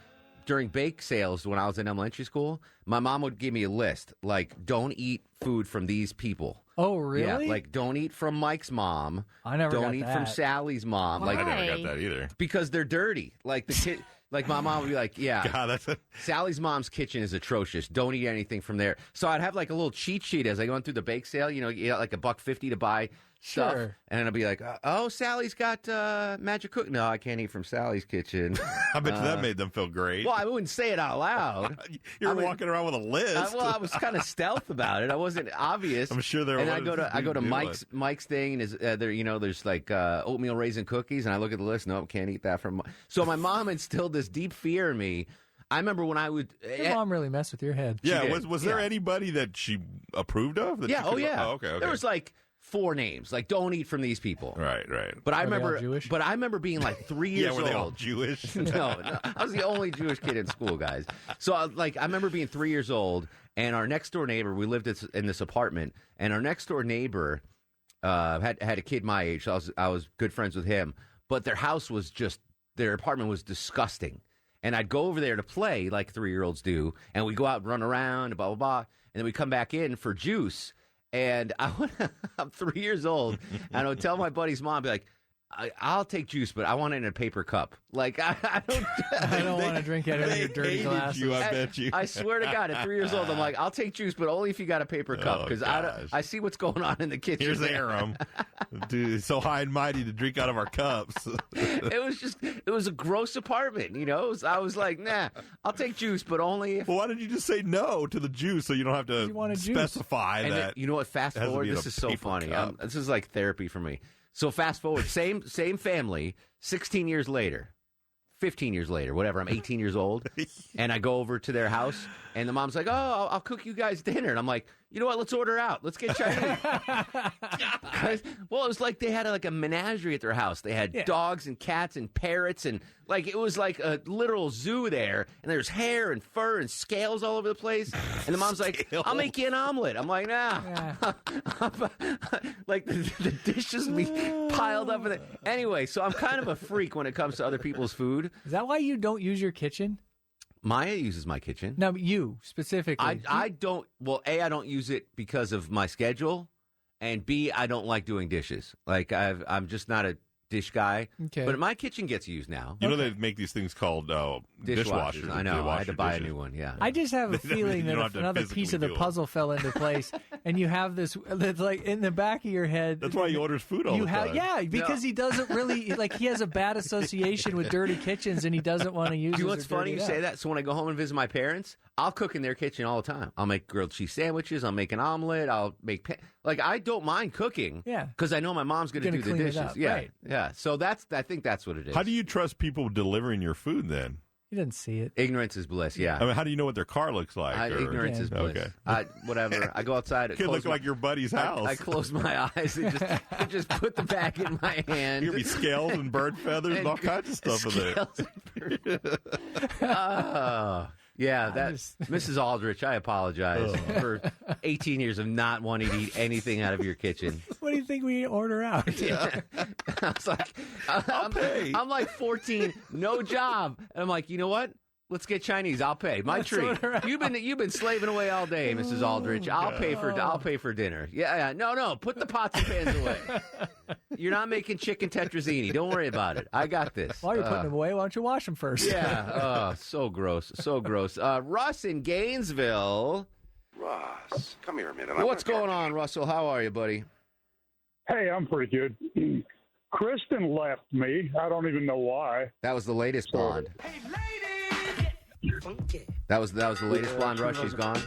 during bake sales when I was in elementary school, my mom would give me a list, like, don't eat food from these people. Oh, really? Yeah, like, don't eat from Mike's mom. I never Don't got eat that. from Sally's mom. Why? Like, I never got that either. Because they're dirty. Like, the kid... Like, my mom would be like, yeah, God, that's Sally's mom's kitchen is atrocious. Don't eat anything from there. So I'd have, like, a little cheat sheet as I go through the bake sale. You know, you got, like, $1.50 to buy stuff. Sure. And I'd be like, oh, Sally's got magic cook. No, I can't eat from Sally's kitchen. I bet you that made them feel great. Well, I wouldn't say it out loud. You're walking around with a list. I was kind of stealth about it. I wasn't obvious. I'm sure there and was. I go to Mike's thing, and there, you know, there's like oatmeal raisin cookies, and I look at the list. Nope, can't eat that from. So my mom instilled this deep fear in me. I remember when I would. Your mom really messed with your head. Yeah, was there anybody that she approved of? That Yeah, she could, yeah. Oh, okay. There was like 4 names, like don't eat from these people. Right. But I Are they all remember, Jewish? but I remember being like 3 years old. Yeah, were they all Jewish? No, I was the only Jewish kid in school, guys. So I remember being 3 years old, and our next door neighbor, we lived in this apartment, and our next door neighbor had a kid my age. So I was good friends with him, but their apartment was disgusting. And I'd go over there to play like 3-year-olds do, and we go out and run around, and blah, blah, blah, and then we come back in for juice. And I'm 3 years old, and I would tell my buddy's mom, be like, I'll take juice, but I want it in a paper cup. Like, I don't want to drink out of your dirty glasses. I bet you. I swear to God, at 3 years old, I'm like, I'll take juice, but only if you got a paper cup, because I see what's going on in the kitchen. Here's Arum. Dude, so high and mighty to drink out of our cups. It was a gross apartment, you know? I was like, nah, I'll take juice, but only if... Well, why did you just say no to the juice so you don't have to specify and that? You know what? Fast forward, this is so funny. This is like therapy for me. So fast forward, same family, 16 years later, 15 years later, whatever. I'm 18 years old, and I go over to their house, and the mom's like, "Oh, I'll cook you guys dinner," and I'm like, "You know what? Let's order out. Let's get Chinese." Well, it was like they had a menagerie at their house. They had dogs and cats and parrots, and like it was like a literal zoo there. And there's hair and fur and scales all over the place. And the mom's like, "I'll make you an omelet." I'm like, "Nah." Like the dishes be piled up. Anyway, so I'm kind of a freak when it comes to other people's food. Is that why you don't use your kitchen? Maya uses my kitchen. No, but you specifically. I don't. Well, A, I don't use it because of my schedule, and B, I don't like doing dishes. Like I'm just not a dish guy. Okay. But my kitchen gets used now. You know they make these things called dishwashers. I know. I had to buy a new one. Yeah. I just have a feeling that if another piece of the puzzle fell into place, and you have this that's like in the back of your head. That's why he orders food all the time. Yeah, because he doesn't really he has a bad association with dirty kitchens, and he doesn't want to use. Do you know what's funny? You say that. So when I go home and visit my parents, I'll cook in their kitchen all the time. I'll make grilled cheese sandwiches. I'll make an omelet. I'll make I don't mind cooking. Yeah. Because I know my mom's going to do the dishes. Yeah. Right. Yeah. So I think that's what it is. How do you trust people delivering your food then? He didn't see it. Ignorance is bliss. Yeah. I mean, how do you know what their car looks like? Ignorance is bliss. Okay. Whatever. I go outside. It could look like your buddy's house. I close my eyes and just put the bag in my hand. You'll be scales and bird feathers and all kinds of stuff in there. Yeah, Mrs. Aldrich, I apologize for 18 years of not wanting to eat anything out of your kitchen. What do you think we order out? Yeah. I was like, I'll pay. I'm like 14, no job. And I'm like, you know what? Let's get Chinese. I'll pay. My treat. You've been slaving away all day, Mrs. Aldrich. I'll pay for dinner. Yeah. No. Put the pots and pans away. You're not making chicken tetrazzini. Don't worry about it. I got this. While you're putting them away, why don't you wash them first? Yeah. So gross. So gross. Russ in Gainesville. Russ, come here a minute. What's going on, Russell? How are you, buddy? Hey, I'm pretty good. Kristen left me. I don't even know why. That was the latest blonde. Hey, ladies! That was the latest blonde Rush. She's gone.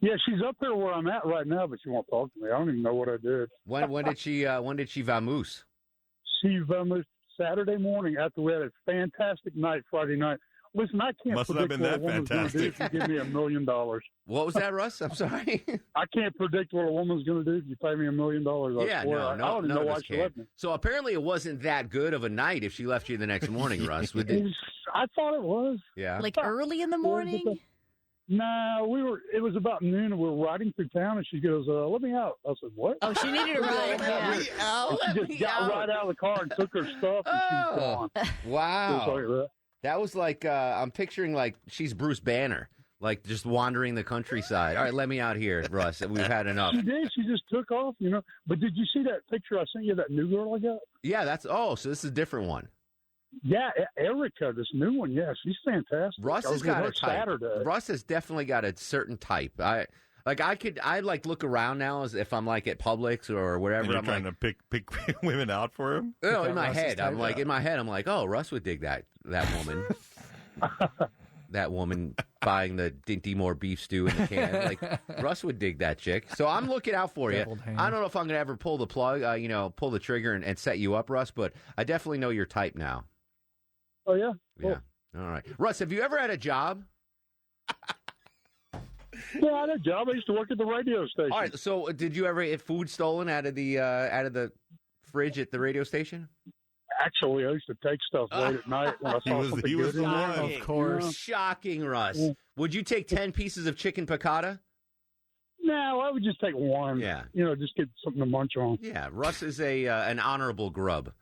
Yeah, she's up there where I'm at right now, but she won't talk to me. I don't even know what I did. When did she vamoose? She vamoosed Saturday morning after we had a fantastic night Friday night Listen, I can't Must not predict have been what a woman's that going to do fantastic. if you give me $1 million. What was that, Russ? I'm sorry. I can't predict what a woman's going to do if you pay me $1 million. I Yeah, swear. I don't even know why she left me. So apparently it wasn't that good of a night if she left you the next morning, Russ. I thought it was. Yeah. Like early in the morning? No, it was about noon, and we were riding through town, and she goes, let me out. I said, what? Oh, she needed a ride. And she just got right out of the car and took her stuff, and she was gone. Wow. Just like that. That was like, I'm picturing like she's Bruce Banner, like just wandering the countryside. All right, let me out here, Russ. We've had enough. She did. She just took off, But did you see that picture I sent you, that new girl I got? Yeah, so this is a different one. Yeah, Erica, this new one. Yeah, she's fantastic. Russ I has was got with a her type. Saturday. Russ has definitely got a certain type. I look around now as if I'm like at Publix or wherever. And you're I'm trying like, to pick women out for him? No, in my head, I'm like, oh, Russ would dig that woman. That woman buying the Dinty Moore beef stew in the can. Like, Russ would dig that chick. So I'm looking out for you. I don't know if I'm going to ever pull the plug, pull the trigger and set you up, Russ, but I definitely know your type now. Oh, yeah? Cool. Yeah. All right. Russ, have you ever had a job? Yeah, I had a job. I used to work at the radio station. All right. So did you ever get food stolen out of the fridge at the radio station? Actually, I used to take stuff late at night when I saw something good in there. Of course. Shocking, Russ. Yeah. Would you take 10 pieces of chicken piccata? No, I would just take one. Yeah. Just get something to munch on. Yeah, Russ is an honorable grub.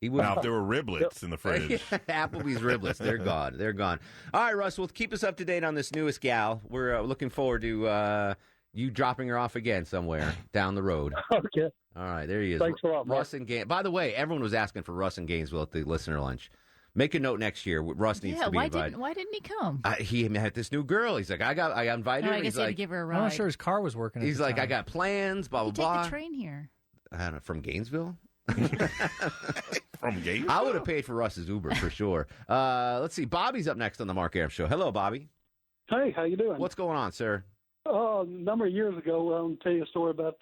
He would. Now, if there were riblets in the fridge. Applebee's riblets, they're gone. They're gone. All right, Russ, well, keep us up to date on this newest gal. We're looking forward to you dropping her off again somewhere down the road. Okay. All right, there he is. Thanks a lot, Mark. Russ and By the way, everyone was asking for Russ in Gainesville at the listener lunch. Make a note next year. Russ needs to be invited. Why didn't he come? He met this new girl. He's like, I invited her. I guess He's he had to like, give her a ride. I'm not sure his car was working. He's like, I got plans. Blah blah blah. Take the train here. I don't know, from Gainesville. From Gainesville. I would have paid for Russ's Uber for sure. Let's see. Bobby's up next on the Mark Arum Show. Hello, Bobby. Hey, how you doing? What's going on, sir? A number of years ago, I'm tell you a story about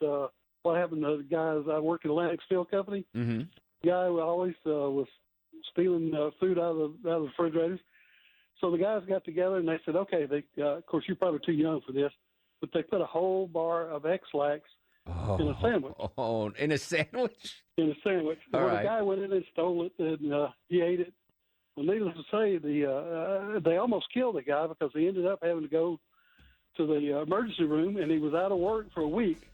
what happened to the guys. I work at Atlantic Steel Company. Mm-hmm. The guy who always was stealing food out of the refrigerators. So the guys got together and they said, okay, of course you're probably too young for this, but they put a whole bar of X-Lax in a sandwich. Oh, in a sandwich? In a sandwich. All right. The guy went in and stole it, and he ate it. Well, needless to say, they almost killed the guy because he ended up having to go to the emergency room, and he was out of work for a week.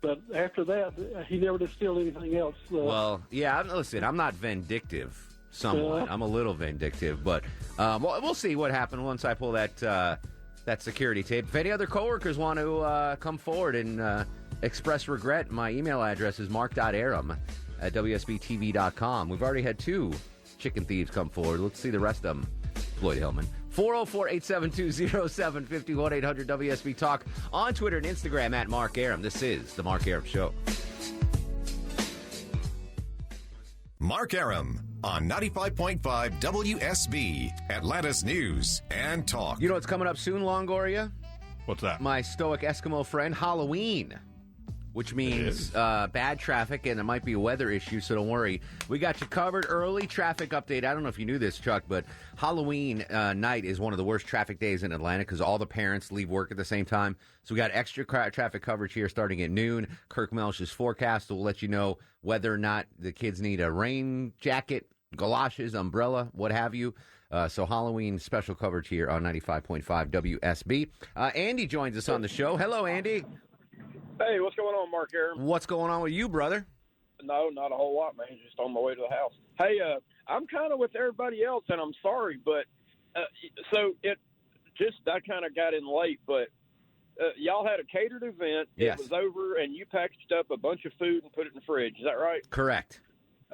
But after that, he never did steal anything else. Well, yeah, listen, I'm not vindictive. Somewhat. I'm a little vindictive, but we'll see what happens once I pull that security tape. If any other coworkers want to come forward and express regret, my email address is mark.arum@wsbtv.com. We've already had 2 chicken thieves come forward. Let's see the rest of them. Floyd Hillman. 404-872-0750, 1-800-WSB-TALK. On Twitter and Instagram at Mark Arum. This is The Mark Arum Show. Mark Arum on 95.5 WSB, Atlanta's News and Talk. You know what's coming up soon, Longoria? What's that? My stoic Eskimo friend, Halloween, which means bad traffic, and it might be a weather issue, so don't worry. We got you covered. Early traffic update. I don't know if you knew this, Chuck, but Halloween night is one of the worst traffic days in Atlanta because all the parents leave work at the same time. So we got extra traffic coverage here starting at noon. Kirk Melch's forecast will let you know whether or not the kids need a rain jacket, galoshes, umbrella, what have you. So Halloween special coverage here on 95.5 WSB. Andy joins us on the show. Hello, Andy. Hey, what's going on, Mark Arum? What's going on with you, brother? No, not a whole lot, man. Just on my way to the house. Hey, I'm kind of with everybody else, and I'm sorry, but so I kind of got in late, but y'all had a catered event. Yes. It was over, and you packaged up a bunch of food and put it in the fridge. Is that right? Correct.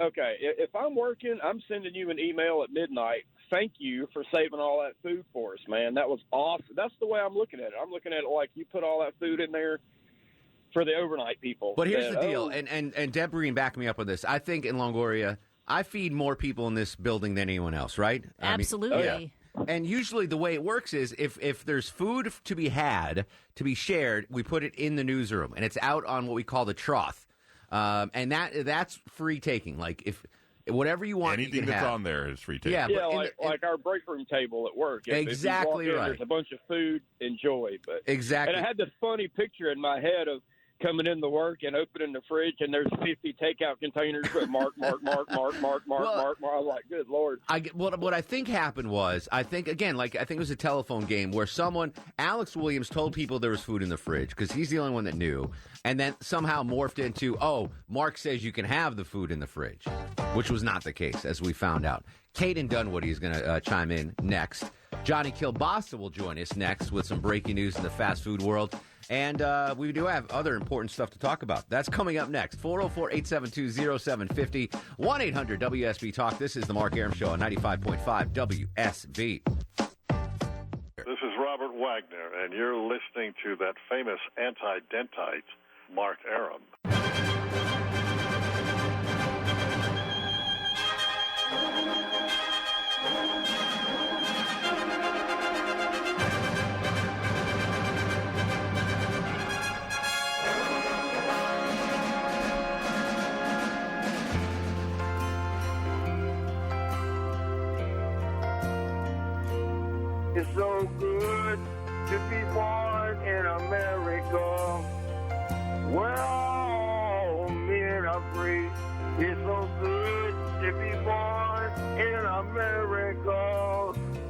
Okay. If I'm working, I'm sending you an email at midnight. Thank you for saving all that food for us, man. That was awesome. That's the way I'm looking at it. I'm looking at it like you put all that food in there for the overnight people. But here's the deal, and Deb Green backed me up on this. I think in Longoria, I feed more people in this building than anyone else, right? Absolutely. I mean, yeah. And usually the way it works is if there's food to be had, to be shared, we put it in the newsroom, and it's out on what we call the trough. And that's free taking. Like Whatever you want, anything you can that's have. on there is free takeout. Yeah, like our break room table at work. Exactly if you walk in, right. There's a bunch of food, enjoy. But exactly. And I had this funny picture in my head of coming in the work and opening the fridge, and there's 50 takeout containers with mark. I was like, good Lord. What I think happened was, I think it was a telephone game where Alex Williams told people there was food in the fridge because he's the only one that knew, and then somehow morphed into, Mark says you can have the food in the fridge, which was not the case, as we found out. Kate in Dunwoody is going to chime in next. Johnny Kielbasa will join us next with some breaking news in the fast food world. And we do have other important stuff to talk about. That's coming up next. 404-872-0750, 1-800-WSB-TALK. This is the Mark Arum Show on 95.5 WSB. This is Robert Wagner, and you're listening to that famous anti-dentite, Mark Arum. It's so good to be born in America, where all men are free. It's so good to be born in America,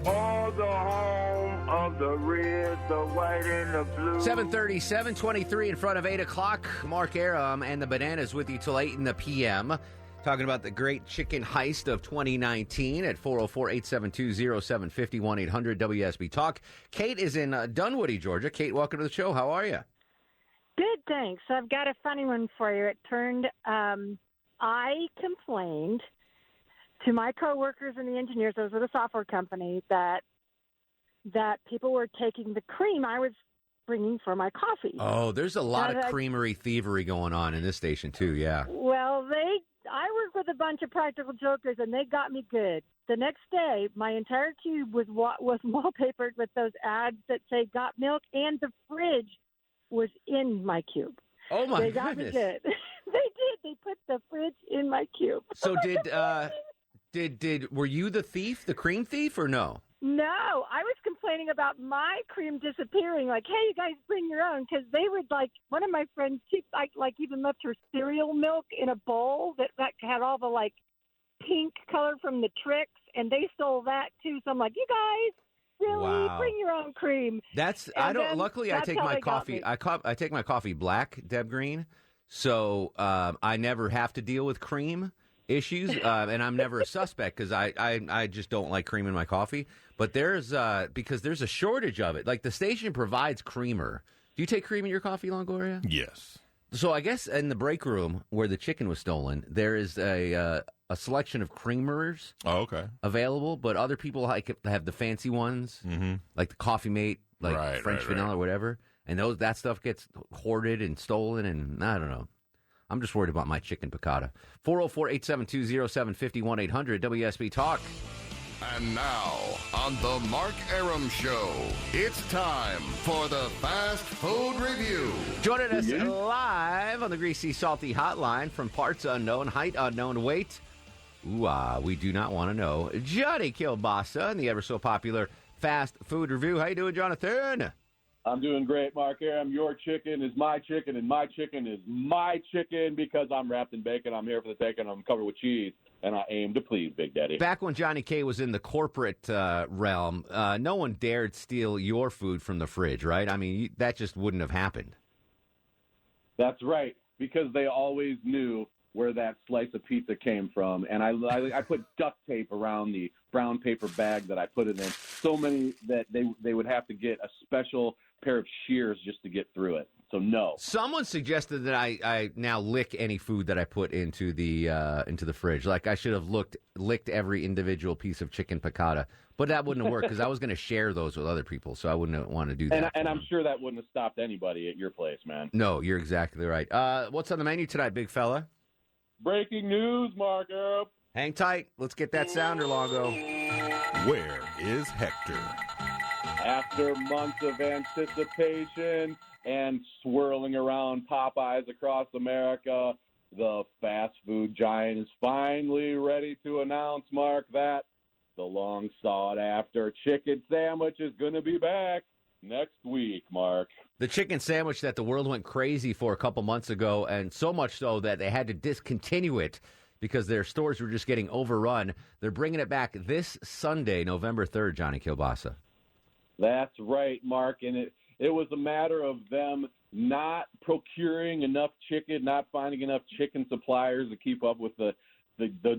all the home of the red, the white, and the blue. 7:30, 7:23 in front of 8 o'clock. Mark Arum and the Bananas with you till 8 in the p.m. Talking about the great chicken heist of 2019 at 404-872-0750, 1-800-WSB-TALK. Kate is in Dunwoody, Georgia. Kate, welcome to the show. How are you? Good, thanks. I've got a funny one for you. It turned, I complained to my coworkers and the engineers, I was with a software company, that people were taking the cream I was bringing for my coffee. Oh, there's a lot of creamery thievery going on in this station, too, yeah. Well, I work with a bunch of practical jokers, and they got me good. The next day, my entire cube was wallpapered with those ads that say "Got Milk," and the fridge was in my cube. Oh my They got goodness! me good. They did. They put the fridge in my cube. So were you the thief, the cream thief, or no? No, I was complaining about my cream disappearing. Like, hey, you guys bring your own, because they would one of my friends, she even left her cereal milk in a bowl that had all the pink color from the tricks, and they stole that too. So I'm like, you guys, really bring your own cream. Luckily, I take my coffee. I take my coffee black, Deb Green, so I never have to deal with cream issues, and I'm never a suspect because I just don't like cream in my coffee. But because there's a shortage of it. Like, the station provides creamer. Do you take cream in your coffee, Longoria? Yes. So I guess in the break room where the chicken was stolen, there is a selection of creamers. Oh, okay. Available, but other people have the fancy ones, like the Coffee Mate, French vanilla or whatever, and that stuff gets hoarded and stolen, and I don't know. I'm just worried about my chicken piccata. 404-872-0750, 1-800-WSB-TALK. And now, on the Mark Arum Show, it's time for the Fast Food Review. Joining us live on the Greasy Salty Hotline from parts unknown, height unknown, weight, we do not want to know, Johnny Kielbasa and the ever-so-popular Fast Food Review. How you doing, Jonathan? I'm doing great, Mark Arum. Your chicken is my chicken, and my chicken is my chicken because I'm wrapped in bacon. I'm here for the bacon. I'm covered with cheese, and I aim to please, Big Daddy. Back when Johnny K was in the corporate realm, no one dared steal your food from the fridge, right? I mean, that just wouldn't have happened. That's right, because they always knew where that slice of pizza came from, and I put duct tape around the brown paper bag that I put it in, so many that they would have to get a special pair of shears just to get through it. So no. Someone suggested that I now lick any food that I put into the fridge. Like, I should have licked every individual piece of chicken piccata, but that wouldn't have worked because I was going to share those with other people, so I wouldn't want to do that. And I'm sure that wouldn't have stopped anybody at your place, man. No, you're exactly right. What's on the menu tonight, big fella? Breaking news, Mark Arum. Hang tight. Let's get that sounder, Longo. Where is Hector? After months of anticipation and swirling around Popeyes across America, the fast food giant is finally ready to announce, Mark, that the long sought-after chicken sandwich is going to be back next week, Mark. The chicken sandwich that the world went crazy for a couple months ago, and so much so that they had to discontinue it because their stores were just getting overrun. They're bringing it back this Sunday, November 3rd, Johnny Kielbasa. That's right, Mark, and it was a matter of them not procuring enough chicken, not finding enough chicken suppliers to keep up with the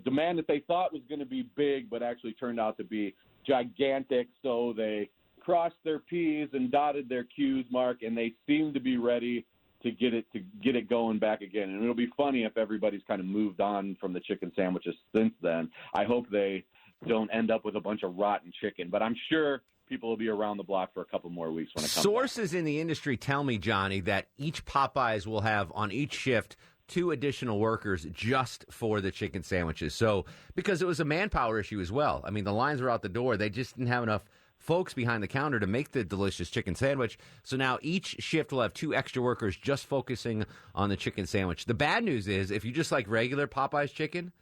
demand that they thought was going to be big, but actually turned out to be gigantic. So they crossed their P's and dotted their Q's, Mark, and they seem to be ready to get it going back again. And it'll be funny if everybody's kind of moved on from the chicken sandwiches since then. I hope they don't end up with a bunch of rotten chicken, but I'm sure people will be around the block for a couple more weeks when it comes Sources in the industry tell me, Johnny, that each Popeyes will have on each shift 2 additional workers just for the chicken sandwiches. So, because it was a manpower issue as well. I mean, the lines were out the door. They just didn't have enough folks behind the counter to make the delicious chicken sandwich. So now each shift will have 2 extra workers just focusing on the chicken sandwich. The bad news is if you just like regular Popeyes chicken,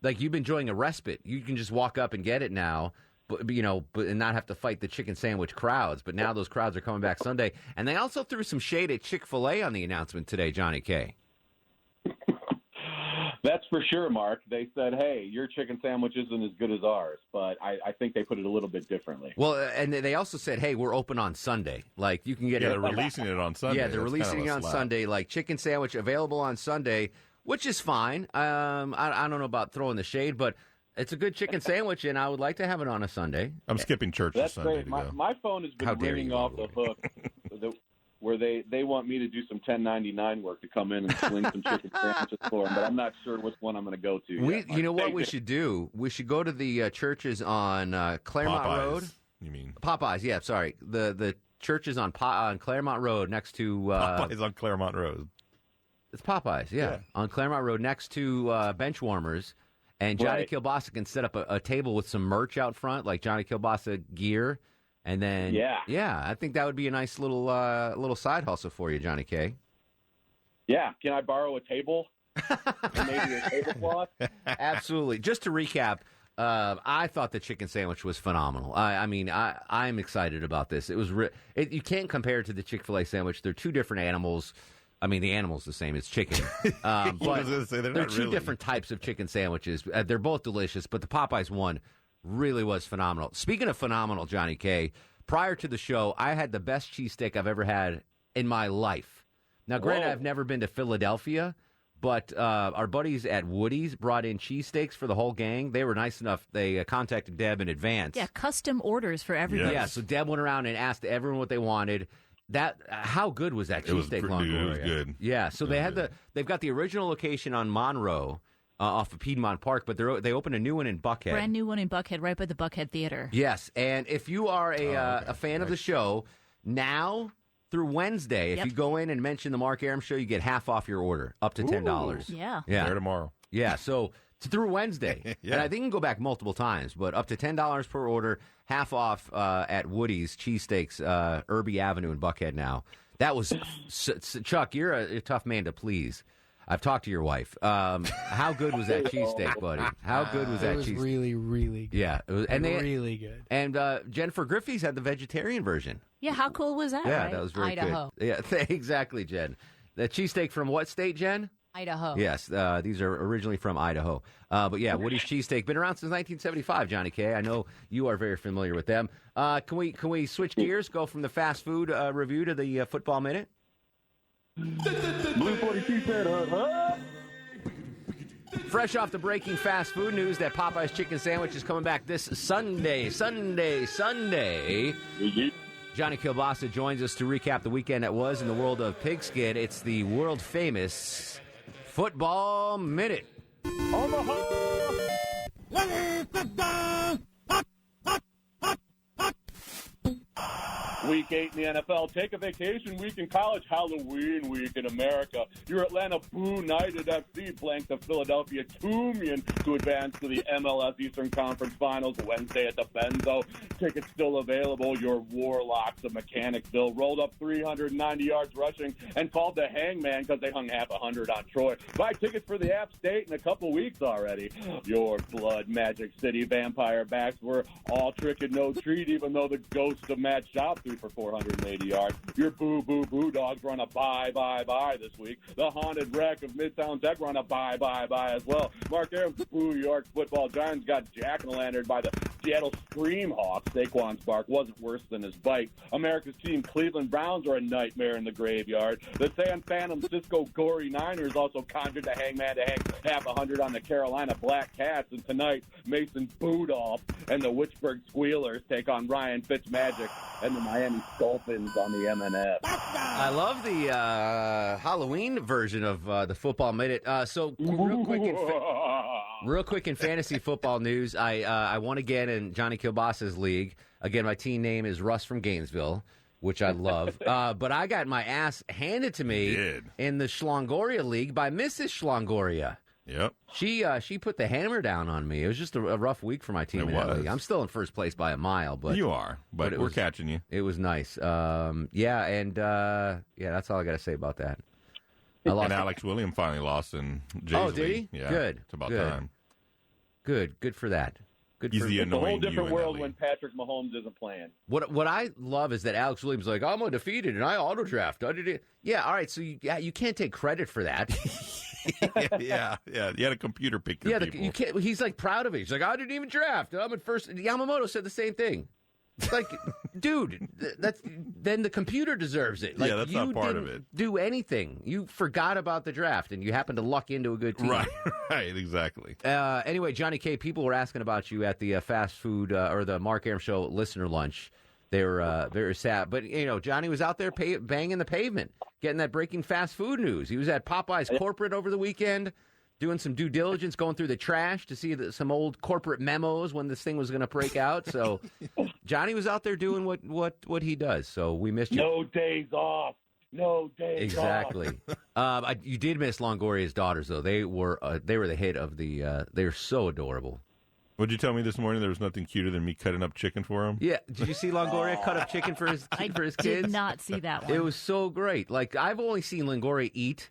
like you've been enjoying a respite, you can just walk up and get it now. But and not have to fight the chicken sandwich crowds. But now those crowds are coming back Sunday. And they also threw some shade at Chick-fil-A on the announcement today, Johnny K. That's for sure, Mark. They said, hey, your chicken sandwich isn't as good as ours. But I think they put it a little bit differently. Well, and they also said, hey, we're open on Sunday. Like, you can get it. They're releasing it on Sunday. Yeah, they're releasing it on Sunday. Like, chicken sandwich available on Sunday, which is fine. I don't know about throwing the shade, but it's a good chicken sandwich, and I would like to have it on a Sunday. I'm skipping church That's Sunday great. My phone has been ringing off the hook where they want me to do some 1099 work to come in and sling some chicken sandwiches for them, but I'm not sure which one I'm going to go to. You know what we should do? We should go to the churches on Claremont Popeyes, Road. You mean? Popeyes, yeah, sorry. The churches on Claremont Road next to... Popeyes on Claremont Road. It's Popeyes, yeah. On Claremont Road next to Benchwarmers. And Johnny Kielbasa can set up a table with some merch out front, like Johnny Kielbasa gear. And then, I think that would be a nice little side hustle for you, Johnny K. Yeah. Can I borrow a table? Maybe a tablecloth? Absolutely. Just to recap, I thought the chicken sandwich was phenomenal. I'm excited about this. It was you can't compare it to the Chick-fil-A sandwich. They're 2 different animals. I mean, the animal's the same. It's chicken. But they're 2 different types of chicken sandwiches. They're both delicious, but the Popeyes one really was phenomenal. Speaking of phenomenal, Johnny K., prior to the show, I had the best cheesesteak I've ever had in my life. Now, granted, I've never been to Philadelphia, but our buddies at Woody's brought in cheesesteaks for the whole gang. They were nice enough. They contacted Deb in advance. Yeah, custom orders for everybody. Yeah, so Deb went around and asked everyone what they wanted. How good was that cheesesteak, Longoria? It was good. Yeah, so they've got the original location on Monroe off of Piedmont Park, but they opened a new one in Buckhead. Brand new one in Buckhead, right by the Buckhead Theater. Yes, and if you are a fan of the show, now through Wednesday, if you go in and mention the Mark Arum Show, you get half off your order, up to $10. Yeah. There tomorrow. Yeah, so through Wednesday. And I think you can go back multiple times, but up to $10 per order, half off at Woody's Cheesesteaks, Irby Avenue in Buckhead now. That was, Chuck, you're a tough man to please. I've talked to your wife. How good was that cheesesteak, buddy? How good was that cheesesteak? It was really, really good. Yeah. It was, really good. And Jennifer Griffey's had the vegetarian version. Yeah, how cool was that? Yeah, right? that was very Idaho. good. Yeah, exactly, Jen. The cheesesteak from what state, Jen? Idaho. Yes, these are originally from Idaho. But yeah, Woody's Cheesesteak, been around since 1975, Johnny K. I know you are very familiar with them. Can we switch gears, go from the fast food review to the football minute? Blue 42 said, Fresh off the breaking fast food news that Popeye's Chicken Sandwich is coming back this Sunday. Johnny Kielbasa joins us to recap the weekend that was in the world of pigskin. It's the world-famous Football Minute. Week 8 in the NFL. Take a vacation week in college. Halloween week in America. Your Atlanta Boo United FC blanked the Philadelphia Toomian to advance to the MLS Eastern Conference Finals Wednesday at the Benzo. Tickets still available. Your Warlocks of Mechanicsville rolled up 390 yards rushing and called the hangman because they hung half 100 on Troy. Buy tickets for the App State in a couple weeks already. Your Blood Magic City Vampire backs were all trick and no treat, even though the ghost of Matt Schaub threw for 480 yards. Your Boo Boo Boo Dogs run a bye this week. The Haunted Wreck of Midtown Tech run a bye as well. Mark Arum's Boo York Football Giants got jack-o'-lanterned by the Seattle Scream Hawks. Saquon's bark wasn't worse than his bite. America's team Cleveland Browns are a nightmare in the graveyard. The San Francisco Gory Niners also conjured the hangman to hang half 100 on the Carolina Black Cats. And tonight, Mason Budolph and the Witchburg Squealers take on Ryan Fitzmagic and the Miami Dolphins on the M&F. I love the Halloween version of the Football Minute. So real quick in fantasy football news, I won again in Johnny Kielbasa's league. Again, my team name is Russ from Gainesville, which I love. But I got my ass handed to me in the Schlongoria League by Mrs. Schlongoria. Yep. She put the hammer down on me. It was just a rough week for my team in that league. I'm still in first place by a mile, but you are. But we're catching you. It was nice. That's all I got to say about that. And Alex William finally lost in Jay's Oh, did he? Yeah, Good. It's about time. Good for that. He's the It's a whole annoying different you world when Patrick Mahomes isn't playing. What I love is that Alex Williams is like, I'm undefeated and I auto draft. Yeah, all right. So you can't take credit for that. yeah. You had a computer pick your people. You can't. He's like proud of it. He's like, I didn't even draft. I'm at first. Yamamoto said the same thing. It's like, dude, then the computer deserves it. Like, yeah, that's not part of it. Do anything. You forgot about the draft, and you happened to luck into a good team. Right, exactly. Anyway, Johnny K, people were asking about you at the fast food or the Mark Arum Show listener lunch. They were very sad. But, Johnny was out there banging the pavement, getting that breaking fast food news. He was at Popeye's corporate over the weekend, doing some due diligence, going through the trash to see some old corporate memos when this thing was going to break out. So Johnny was out there doing what he does. So we missed you. No days off. Exactly. You did miss Longoria's daughters, though. They were the hit of the. They're so adorable. What'd you tell me this morning? There was nothing cuter than me cutting up chicken for him? Yeah. Did you see Longoria cut up chicken for his kids? I did not see that one. It was so great. Like, I've only seen Longoria eat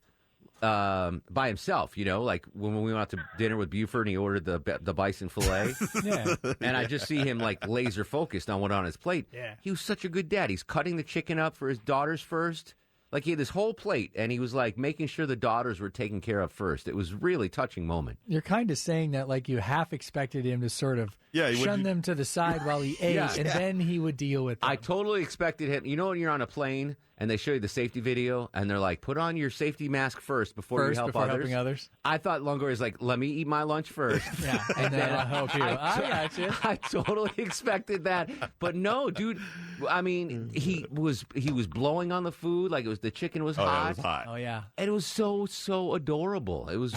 by himself, like when we went out to dinner with Buford and he ordered the bison fillet. Yeah. And I just see him like laser focused on what on his plate. Yeah. He was such a good dad. He's cutting the chicken up for his daughters first. Like, he had this whole plate, and he was, like, making sure the daughters were taken care of first. It was a really touching moment. You're kind of saying that like you half expected him to sort of shun them to the side while he ate, and then he would deal with them. I totally expected him. You know when you're on a plane, and they show you the safety video, and they're like, put on your safety mask first before you help helping others? I thought Longoria's like, let me eat my lunch first. Yeah, and then I'll help you. I got you. I totally expected that. But no, dude, I mean, he was blowing on the food like the chicken was hot. It was hot. Oh, yeah. And it was so adorable. It was,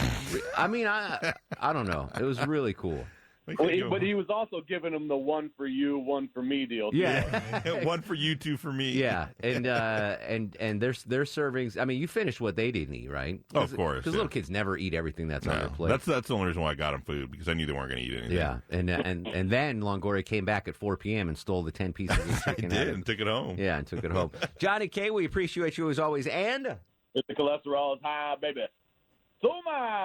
I don't know. It was really cool. But he was also giving them the one for you, one for me deal. Too. Yeah. One for you, two for me. Yeah. And their servings, I mean, you finished what they didn't eat, right? Of course. Because little kids never eat everything that's on their plate. That's the only reason why I got them food, because I knew they weren't going to eat anything. Yeah. And then Longoria came back at 4 p.m. and stole the 10 pieces of chicken. He did, and took it home. Yeah, and took it home. Johnny K, we appreciate you as always. And if the cholesterol is high, baby. So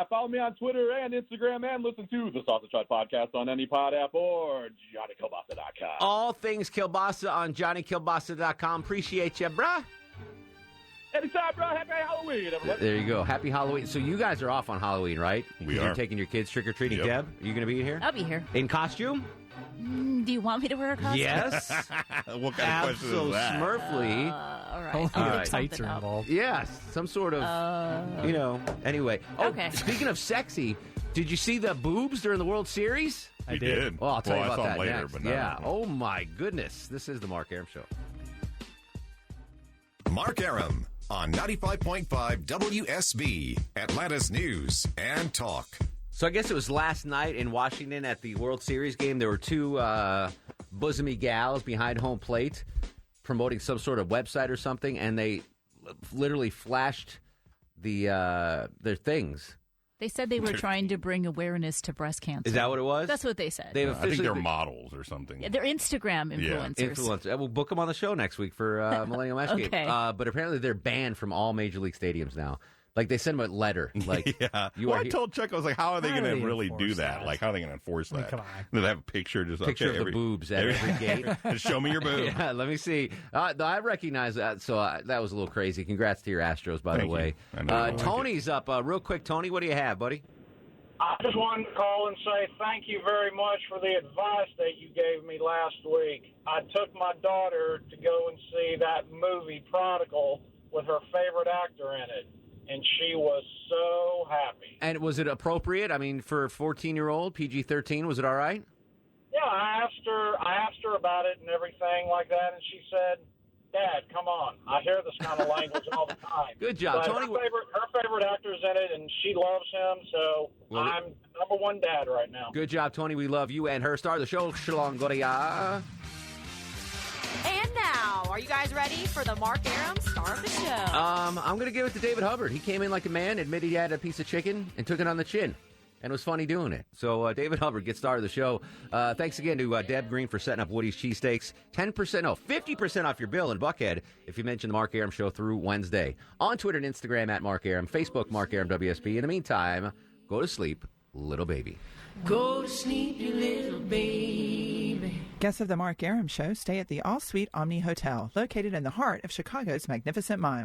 follow me on Twitter and Instagram, and listen to the Sausage Hut Podcast on any pod app or JohnnyKielbasa.com. All things Kielbasa on JohnnyKielbasa.com. Appreciate you, bruh. Anytime, bro. Happy Halloween, everybody. There you go. Happy Halloween. So you guys are off on Halloween, right? We are. You're taking your kids trick-or-treating. Yep. Deb, are you going to be here? I'll be here. In costume? Do you want me to wear a costume? Yes. What kind of question is that? Smurfly. All right. Only the tights are involved. Yes. Some sort of, anyway. Oh, okay. Speaking of sexy, did you see the boobs during the World Series? I did. Well, I'll tell you about I saw that them later, next. but no. Yeah. Oh, my goodness. This is the Mark Arum Show. Mark Arum on 95.5 WSB, Atlanta's News and Talk. So I guess it was last night in Washington at the World Series game. There were two bosomy gals behind home plate promoting some sort of website or something, and they literally flashed their things. They said they were trying to bring awareness to breast cancer. Is that what it was? That's what they said. I think they're models or something. Yeah, they're Instagram influencers. Yeah. Influencers. We'll book them on the show next week for Millennium Ice Skate. Okay. But apparently they're banned from all major league stadiums now. Like, they send them a letter. Like, I told Chuck, I was like, how are they going to really do that? Like, how are they going to enforce that? Come on. Do they have a picture? Just of the boobs at every gate. Just show me your boob. Yeah, let me see. I recognize that, so that was a little crazy. Congrats to your Astros, by the way. Tony's up. Real quick, Tony, what do you have, buddy? I just wanted to call and say thank you very much for the advice that you gave me last week. I took my daughter to go and see that movie Prodigal with her favorite actor in it, and she was so happy. And was it appropriate? I mean, for a 14-year-old, PG-13, was it all right? Yeah, I asked her about it and everything like that, and she said, Dad, come on. I hear this kind of language all the time. Good job, but Tony. Her favorite actor's in it, and she loves him, so I'm number one dad right now. Good job, Tony. We love you and her. Star of the show, Shalom Goria. And now, are you guys ready for the Mark Arum Star of the Show? I'm going to give it to David Hubbard. He came in like a man, admitted he had a piece of chicken, and took it on the chin. And it was funny doing it. So David Hubbard gets started the show. Thanks again to Deb Green for setting up Woody's Cheesesteaks. 50% off your bill in Buckhead if you mention the Mark Arum Show through Wednesday. On Twitter and Instagram at Mark Arum. Facebook, Mark Arum WSB. In the meantime, go to sleep, little baby. Go to sleep, you little baby. Guests of the Mark Arum Show stay at the All Suite Omni Hotel, located in the heart of Chicago's Magnificent Mile.